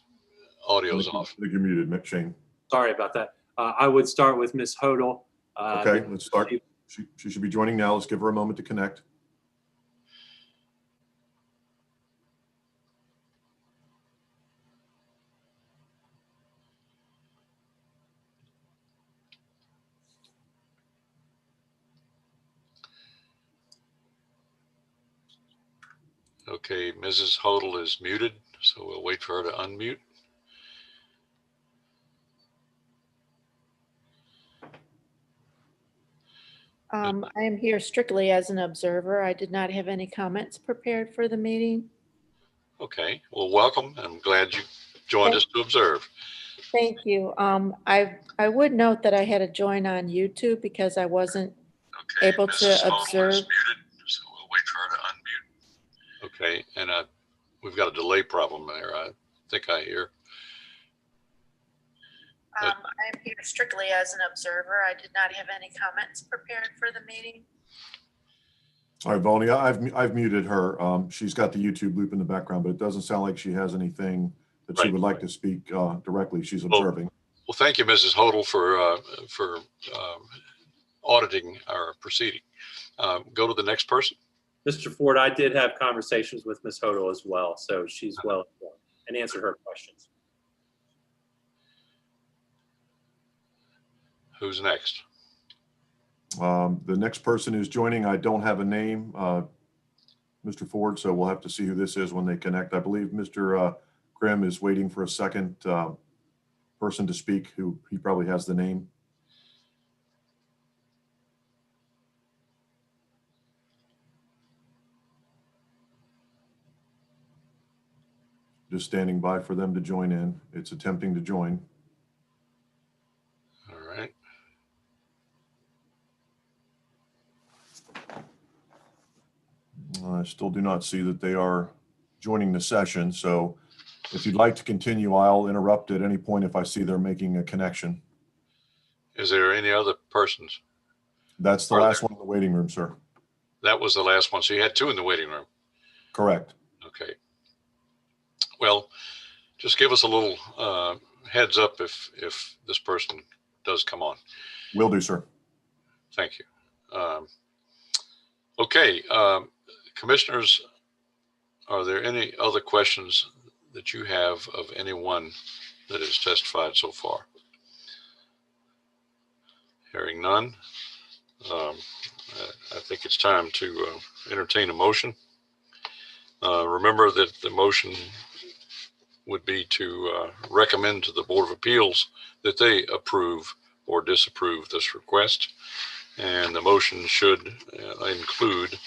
audio's off. I think you're muted, Shane. Sorry about that. I would start with Ms. Hodel. Okay, let's start. She should be joining now. Let's give her a moment to connect. Okay, Mrs. Hodel is muted, so we'll wait for her to unmute. I am here strictly as an observer. I did not have any comments prepared for the meeting. Okay, well, welcome. I'm glad you joined us to observe. Thank you. I would note that I had to join on YouTube because I wasn't able to observe. Muted, so we'll wait for her to unmute. Okay, and we've got a delay problem there. I think I hear. I am here strictly as an observer. I did not have any comments prepared for the meeting. All right, Volney, I've muted her. She's got the YouTube loop in the background, but it doesn't sound like she has anything that she would like to speak directly. She's observing. Well, thank you, Mrs. Hodel, for auditing our proceeding. Go to the next person. Mr. Ford, I did have conversations with Ms. Hodel as well, so she's well informed and answered her questions. Who's next? The next person who's joining, I don't have a name, Mr. Ford, so we'll have to see who this is when they connect. I believe Mr. Grimm is waiting for a second person to speak, who he probably has the name. Just standing by for them to join in. It's attempting to join. All right. I still do not see that they are joining the session. So if you'd like to continue, I'll interrupt at any point if I see they're making a connection. Is there any other persons? That's the last one in the waiting room, sir. That was the last one. So you had two in the waiting room. Correct. Okay. Well, just give us a little heads up if this person does come on. Will do, sir. Thank you. Okay. Commissioners, are there any other questions that you have of anyone that has testified so far? Hearing none, I think it's time to entertain a motion. Remember that the motion would be to recommend to the Board of Appeals that they approve or disapprove this request. And the motion should include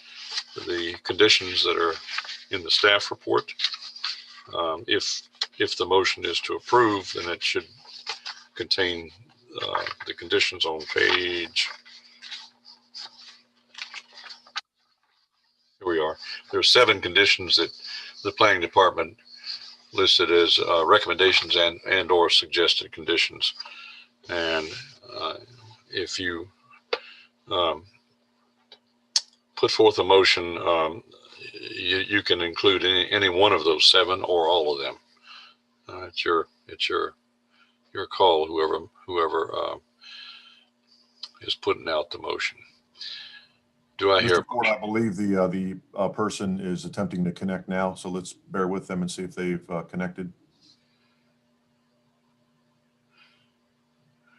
the conditions that are in the staff report. If the motion is to approve, then it should contain the conditions on page. Here we are. There are 7 conditions that the planning department listed as recommendations and or suggested conditions. And if you put forth a motion, you can include any one of those 7 or all of them. It's It's your call, whoever is putting out the motion. Do I hear? Mr. Ford, I believe the person is attempting to connect now, so let's bear with them and see if they've connected.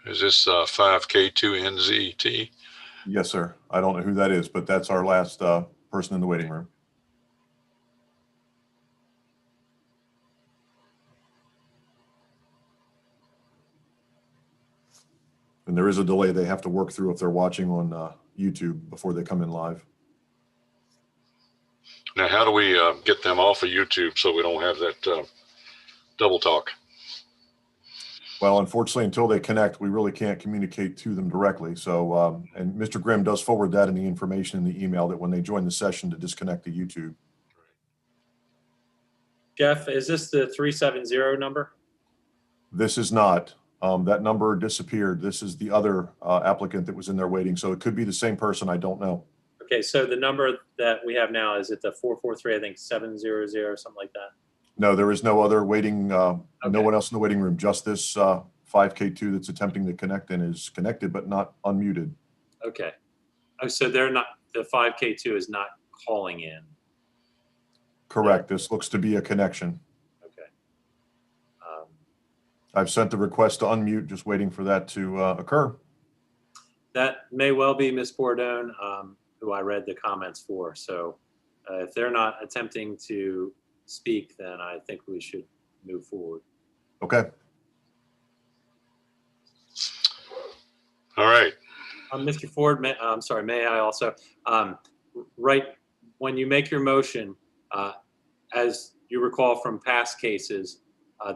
Is this 5K2NZT? Yes, sir. I don't know who that is, but that's our last person in the waiting room. And there is a delay they have to work through if they're watching on YouTube before they come in live. Now, how do we get them off of YouTube so we don't have that double talk? Well, unfortunately, until they connect, we really can't communicate to them directly. So, and Mr. Grimm does forward that in the information in the email that when they join the session to disconnect the YouTube. Jeff, is this the 370 number? This is not. That number disappeared. This is the other applicant that was in there waiting. So it could be the same person. I don't know. Okay, so the number that we have now, is it the 443, I think 700, something like that? No, there is no other waiting, no one else in the waiting room, just this 5K2 that's attempting to connect and is connected but not unmuted. Okay. Oh, so they're not, the 5K2 is not calling in. Correct. This looks to be a connection. Okay. I've sent the request to unmute, just waiting for that to occur. That may well be Ms. Bordone, who I read the comments for. So if they're not attempting to speak, then I think we should move forward. Okay. All right. Mr. Ford, I'm sorry, may I also, right, when you make your motion, as you recall from past cases,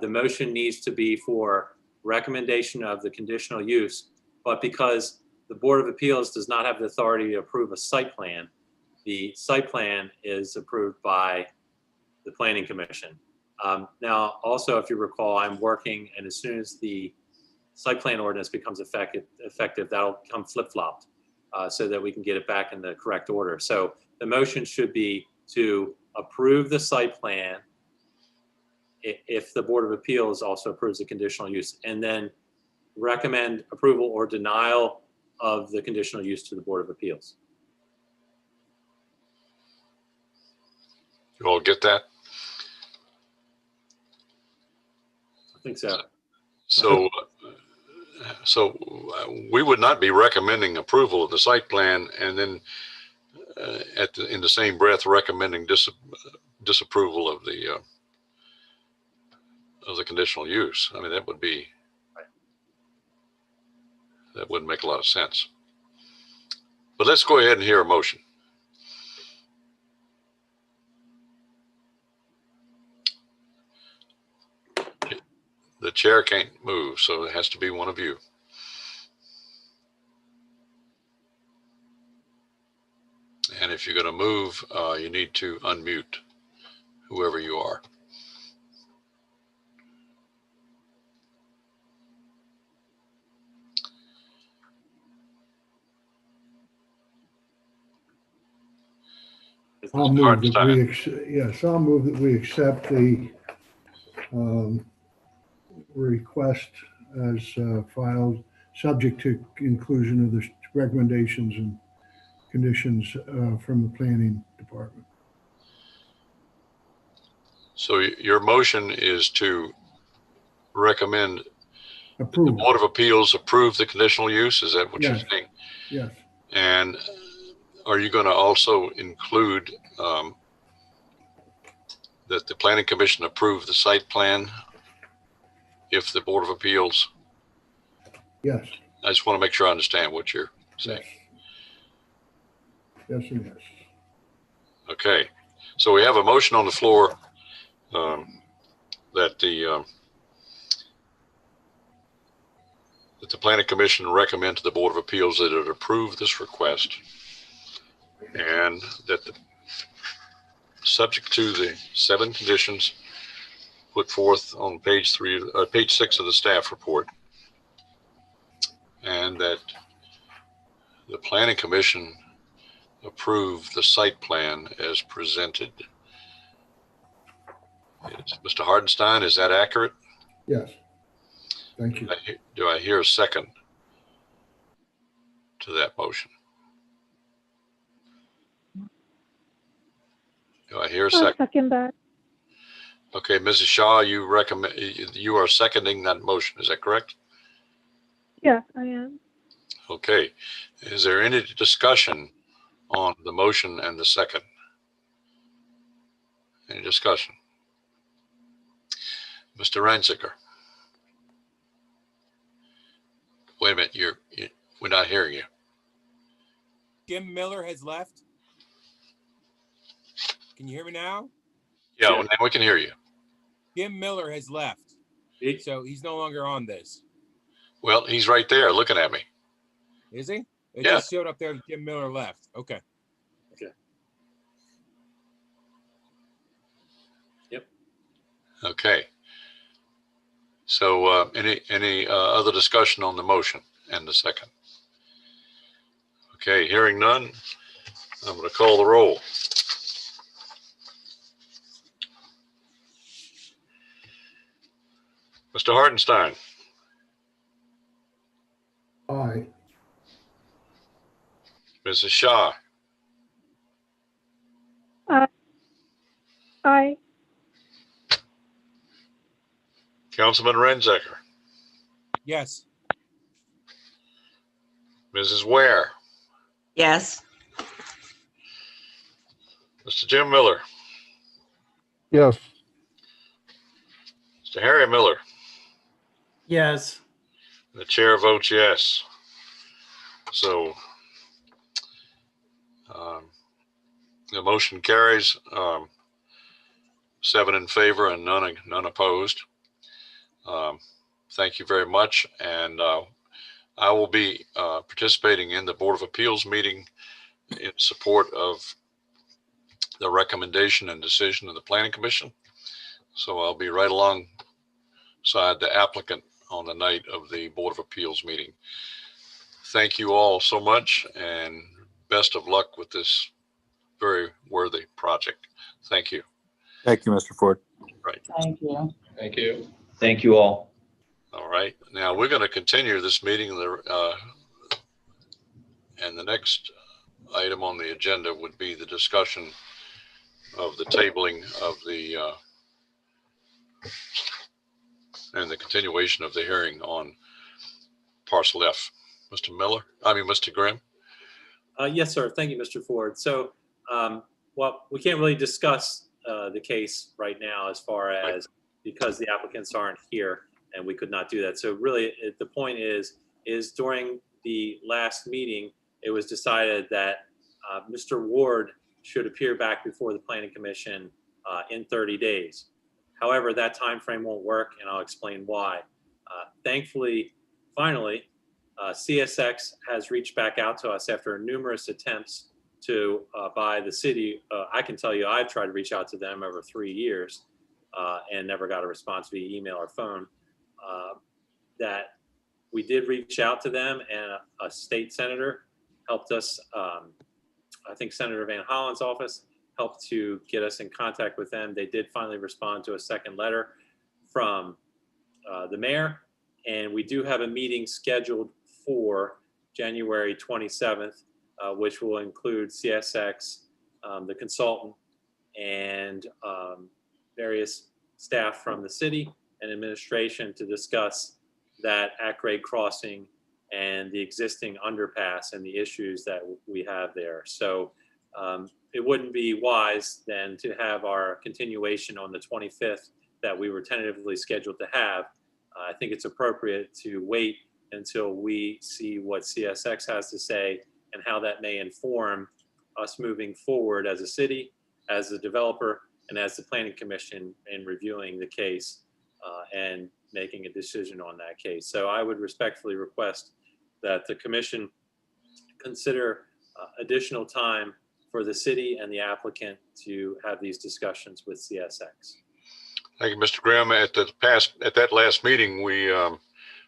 the motion needs to be for recommendation of the conditional use, but because the Board of Appeals does not have the authority to approve a site plan, the site plan is approved by the Planning Commission. Now, also, if you recall, I'm working, and as soon as the site plan ordinance becomes effective, that'll come flip-flopped so that we can get it back in the correct order. So the motion should be to approve the site plan if the Board of Appeals also approves the conditional use, and then recommend approval or denial of the conditional use to the Board of Appeals. You all get that? I think so. So we would not be recommending approval of the site plan and then in the same breath recommending disapproval of the conditional use. I mean, that would be, that wouldn't make a lot of sense. But let's go ahead and hear a motion. The chair can't move, so it has to be one of you. And if you're going to move, you need to unmute whoever you are. I'll move that I'll move that we accept the request as filed, subject to inclusion of the recommendations and conditions from the planning department. So your motion is to recommend Approve. the Board of Appeals approve the conditional use? Is that what you're saying? Yes. And are you going to also include that the Planning Commission approve the site plan if the Board of Appeals? Yes. I just want to make sure I understand what you're saying. Yes and yes. Okay. So we have a motion on the floor that the Planning Commission recommend to the Board of Appeals that it approve this request, and that subject to the 7 conditions put forth on page 6 of the staff report, and that the Planning Commission approve the site plan as presented. Mr. Hardenstein, is that accurate? Yes. Thank you. Do I hear a second to that motion? Do I hear a I'll second? second that. Okay, Mrs. Shaw, you are seconding that motion. Is that correct? Yes, I am. Okay. Is there any discussion on the motion and the second? Any discussion? Mr. Ransicker? Wait a minute, we're not hearing you. Jim Miller has left. Can you hear me now? Yeah, now we can hear you. Jim Miller has left. So he's no longer on this. Well, he's right there looking at me. Is he? It Yeah. just showed up there that Jim Miller left. Okay. Okay. So any other discussion on the motion and the second? Okay, hearing none, I'm going to call the roll. Mr. Hartenstein, Aye. Mrs. Shaw, Aye. Councilman Renzecker, Yes. Mrs. Ware, Yes. Mr. Jim Miller, Yes. Mr. Harry Miller. Yes. The chair votes yes. So the motion carries 7 in favor and none opposed. Thank you very much. And I will be participating in the Board of Appeals meeting in support of the recommendation and decision of the Planning Commission. So I'll be right alongside the applicant on the night of the Board of Appeals meeting. Thank you all so much and best of luck with this very worthy project. Thank you. Thank you, Mr. Ford. Right. Thank you. Thank you. Thank you all. All right. Now we're going to continue this meeting. And the next item on the agenda would be the discussion of the tabling of the and the continuation of the hearing on parcel F. Mr. Grimm. Yes, sir. Thank you, Mr. Ford. So, well, we can't really discuss the case right now as far as because the applicants aren't here and we could not do that. So really the point is during the last meeting, it was decided that Mr. Ward should appear back before the Planning Commission in 30 days. However, that time frame won't work, and I'll explain why. Thankfully, finally, CSX has reached back out to us after numerous attempts to by the city. I can tell you I've tried to reach out to them over 3 years and never got a response via email or phone. That we did reach out to them, and a state senator helped us. I think Senator Van Hollen's office helped to get us in contact with them. They did finally respond to a second letter from the mayor, and we do have a meeting scheduled for January 27th, which will include CSX, the consultant, and various staff from the city and administration to discuss that at-grade crossing and the existing underpass and the issues that we have there. So it wouldn't be wise then to have our continuation on the 25th that we were tentatively scheduled to have. I think it's appropriate to wait until we see what CSX has to say and how that may inform us moving forward as a city, as a developer, and as the Planning Commission in reviewing the case and making a decision on that case. So I would respectfully request that the commission consider additional time for the city and the applicant to have these discussions with CSX. Thank you, Mr. Graham. At that last meeting, we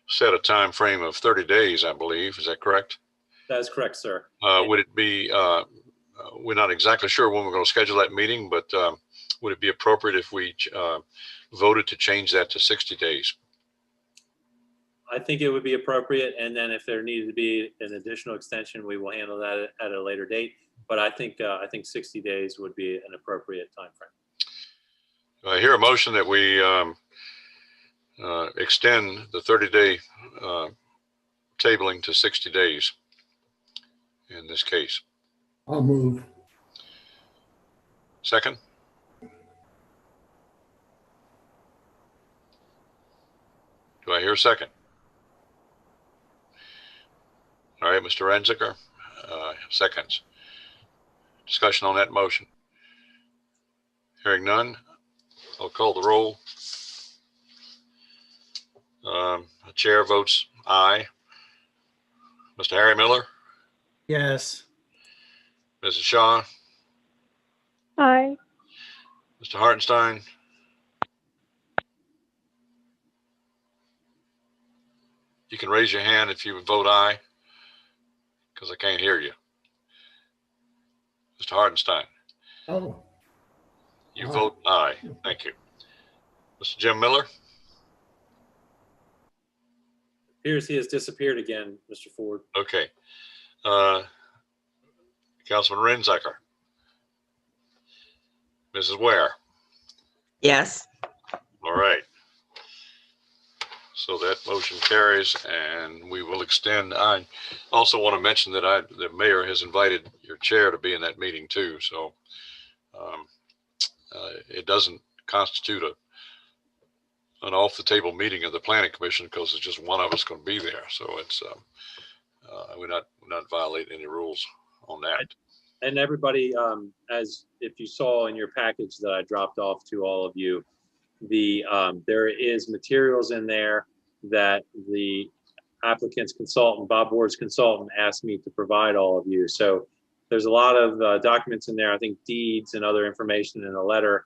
set a time frame of 30 days, I believe. Is that correct? That is correct, sir. Would it be, we're not exactly sure when we're going to schedule that meeting, but would it be appropriate if we voted to change that to 60 days? I think it would be appropriate, and then if there needed to be an additional extension, we will handle that at a later date. But I think 60 days would be an appropriate timeframe. I hear a motion that we extend the 30-day tabling to 60 days in this case. I'll move. Second? Do I hear a second? All right, Mr. Renziker, seconds. Discussion on that motion. Hearing none, I'll call the roll. The chair votes aye. Mr. Harry Miller, Yes. Mrs. Shaw, Aye. Mr. Hartenstein, you can raise your hand if you would vote aye, because I can't hear you. Mr. Hartenstein, Oh, you Aye. vote aye. Thank you. Mr. Jim Miller, Appears he has disappeared again, Mr. Ford. okay. Councilman Renziker, Mrs. Ware, Yes. all right. So that motion carries, and we will extend. I also want to mention that the mayor has invited your chair to be in that meeting too. So it doesn't constitute an off the table meeting of the planning commission because it's just one of us going to be there. So it's we're not violating any rules on that. And everybody, as if you saw in your package that I dropped off to all of you, there is materials in there that the applicant's consultant, Bob Ward's consultant, asked me to provide all of you. So there's a lot of documents in there, I think deeds and other information in a letter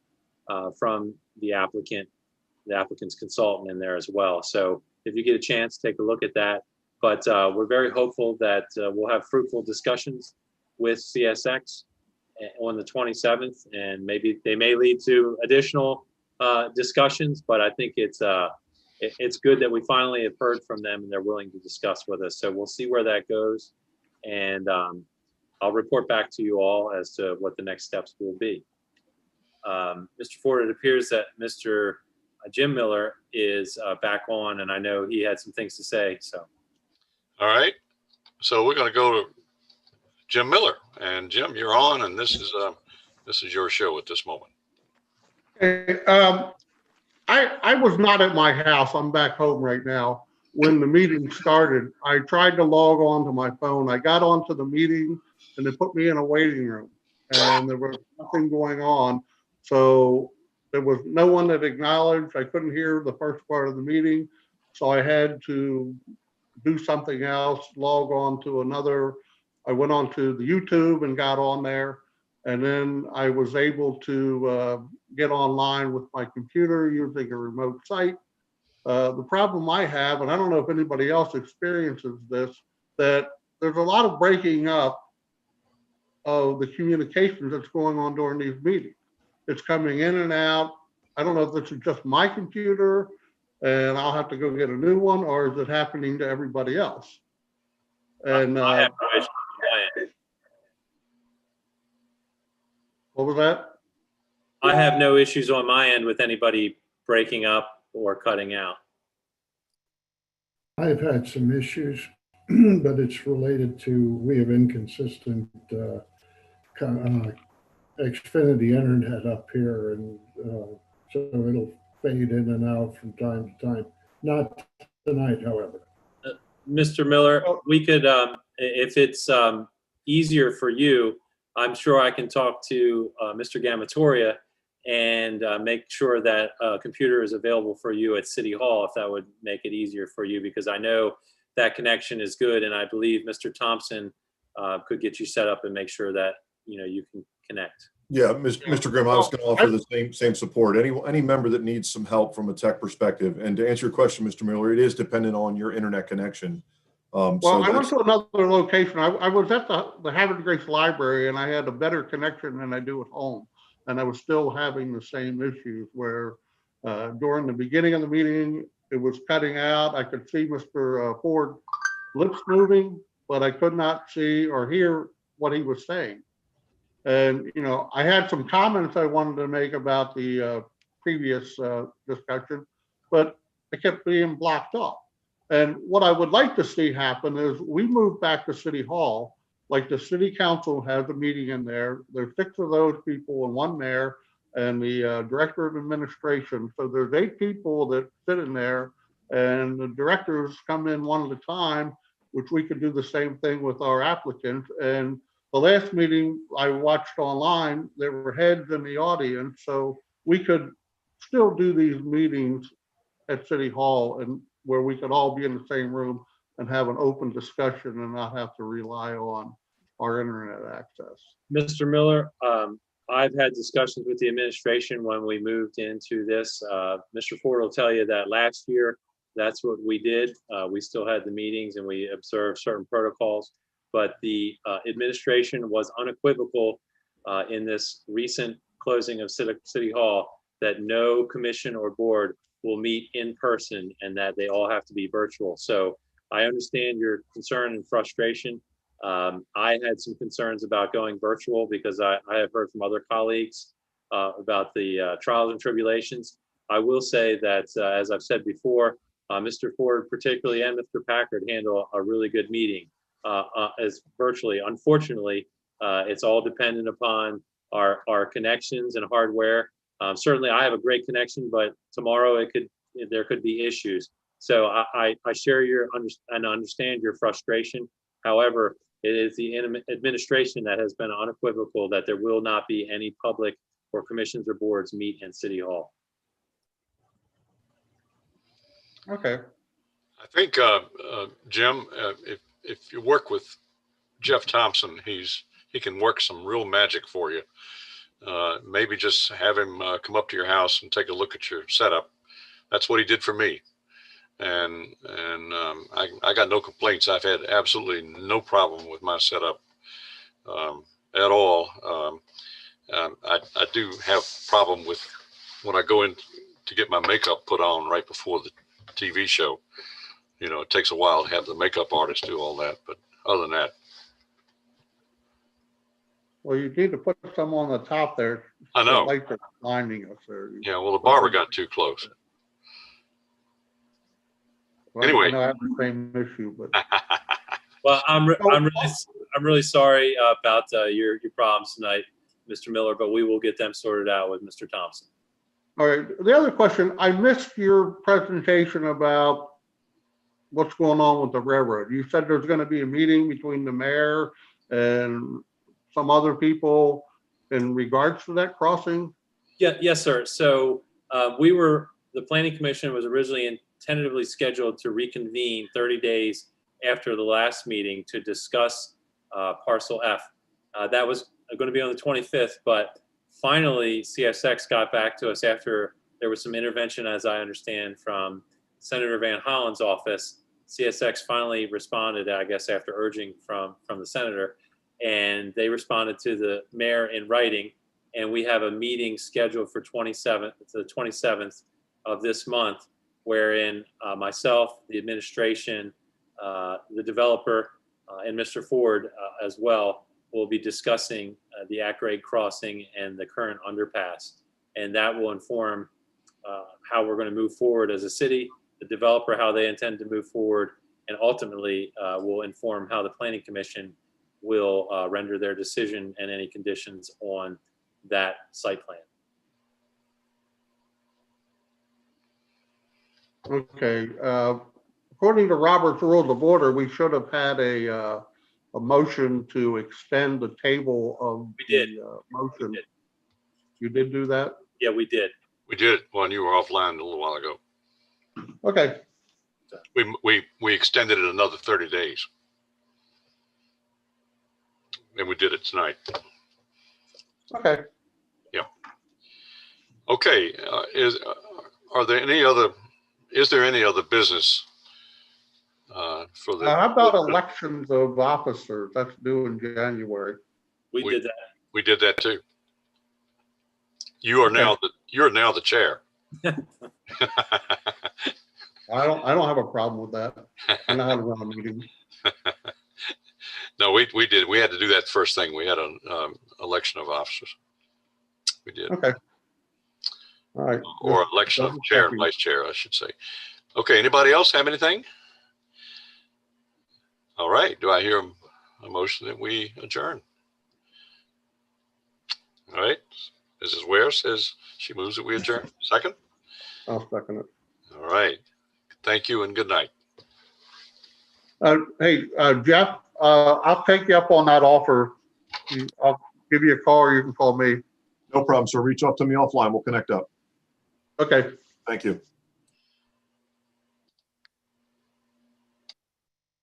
from the applicant's consultant in there as well. So if you get a chance, take a look at that. But we're very hopeful that we'll have fruitful discussions with CSX on the 27th, and maybe they may lead to additional discussions, but I think it's good that we finally have heard from them and they're willing to discuss with us. So we'll see where that goes. And I'll report back to you all as to what the next steps will be. Mr. Ford, it appears that Mr. Jim Miller is back on, and I know he had some things to say, so. All right. So we're going to go to Jim Miller, and Jim, you're on, and this is your show at this moment. Hey, I was not at my house. I'm back home right now. When the meeting started, I tried to log on to my phone. I got onto the meeting and they put me in a waiting room and there was nothing going on. So there was no one that acknowledged. I couldn't hear the first part of the meeting. So I had to do something else, log on to another. I went on to the YouTube and got on there. And then I was able to get online with my computer using a remote site. The problem I have, and I don't know if anybody else experiences this, that there's a lot of breaking up of the communications that's going on during these meetings. It's coming in and out. I don't know if this is just my computer and I'll have to go get a new one, or is it happening to everybody else? And I have no issue on my end. What was that? I have no issues on my end with anybody breaking up or cutting out. I've had some issues, but it's related to, we have inconsistent Xfinity internet up here, and so it'll fade in and out from time to time. Not tonight, however. Mr. Miller, we could, if it's easier for you, I'm sure I can talk to Mr. Gamatoria and make sure that a computer is available for you at City Hall, if that would make it easier for you, because I know that connection is good, and I believe Mr. Thompson could get you set up and make sure that you can connect. Yeah, Mr. Grimm, I was going to offer the same support. Any member that needs some help from a tech perspective, and to answer your question, Mr. Miller, it is dependent on your internet connection. Well, I went to another location. I was at the Havre de Grace Library, and I had a better connection than I do at home. And I was still having the same issues where during the beginning of the meeting, it was cutting out. I could see Mr. Ford lips moving, but I could not see or hear what he was saying. And, you know, I had some comments I wanted to make about the previous discussion, but I kept being blocked off. And what I would like to see happen is we move back to City Hall, like the city council has a meeting in there. There's 6 of those people and 1 mayor and the director of administration. So there's 8 people that sit in there, and the directors come in one at a time, which we could do the same thing with our applicants. And the last meeting I watched online, there were heads in the audience, so we could still do these meetings at City Hall and where we could all be in the same room and have an open discussion and not have to rely on our internet access. Mr. Miller, I've had discussions with the administration when we moved into this. Mr. Ford will tell you that last year, that's what we did. We still had the meetings and we observed certain protocols, but the administration was unequivocal in this recent closing of City Hall that no commission or board will meet in person and that they all have to be virtual. So I understand your concern and frustration. I had some concerns about going virtual because I have heard from other colleagues about the trials and tribulations. I will say that, as I've said before, Mr. Ford particularly and Mr. Packard handle a really good meeting as virtually. Unfortunately, it's all dependent upon our connections and hardware. Certainly, I have a great connection, but tomorrow there could be issues. So I share and understand your frustration. However, it is the administration that has been unequivocal that there will not be any public or commissions or boards meet in City Hall. Okay. I think, Jim, if you work with Jeff Thompson, he can work some real magic for you. Maybe just have him come up to your house and take a look at your setup. That's what he did for me. And I got no complaints. I've had absolutely no problem with my setup at all. I do have problem with when I go in to get my makeup put on right before the TV show. You know, it takes a while to have the makeup artist do all that, but other than that. Well, you need to put some on the top there. I know. The lights are blinding us there. Yeah, well, the barber got too close. Well, Anyway. I know I have the same issue, but. Well, I'm really sorry about your problems tonight, Mr. Miller, but we will get them sorted out with Mr. Thompson. All right. The other question, I missed your presentation about what's going on with the railroad. You said there's going to be a meeting between the mayor and some other people in regards to that crossing? Yeah, yes, sir. So the Planning Commission was originally tentatively scheduled to reconvene 30 days after the last meeting to discuss Parcel F. That was going to be on the 25th, but finally CSX got back to us after there was some intervention, as I understand, from Senator Van Hollen's office. CSX finally responded, I guess, after urging from the senator, and they responded to the mayor in writing. And we have a meeting scheduled for the 27th of this month, wherein myself, the administration, the developer, and Mr. Ford as well will be discussing the at-grade crossing and the current underpass. And that will inform how we're going to move forward as a city, the developer, how they intend to move forward, and ultimately will inform how the Planning Commission will render their decision and any conditions on that site plan. Okay. According to Robert's Rules of Order, we should have had a motion to extend the table of the motion. You did do that? Yeah, we did. We did when you were offline a little while ago. Okay. We extended it another 30 days. And we did it tonight. Okay. Yeah. Okay. Is there any other business for the? How about elections of officers? That's due in January. We did that. We did that too. You're now the chair. I don't have a problem with that. I know how to run a meeting. No, we did. We had to do that first thing. We had an election of officers. We did. Okay. All right. Or election of chair and vice chair, I should say. Okay, anybody else have anything? All right, do I hear a motion that we adjourn? All right, Mrs. Ware says she moves that we adjourn. Second? I'll second it. All right, thank you and good night. Hey, Jeff, I'll take you up on that offer. I'll give you a call or you can call me. No problem, sir. Reach out to me offline. We'll connect up. Okay. Thank you.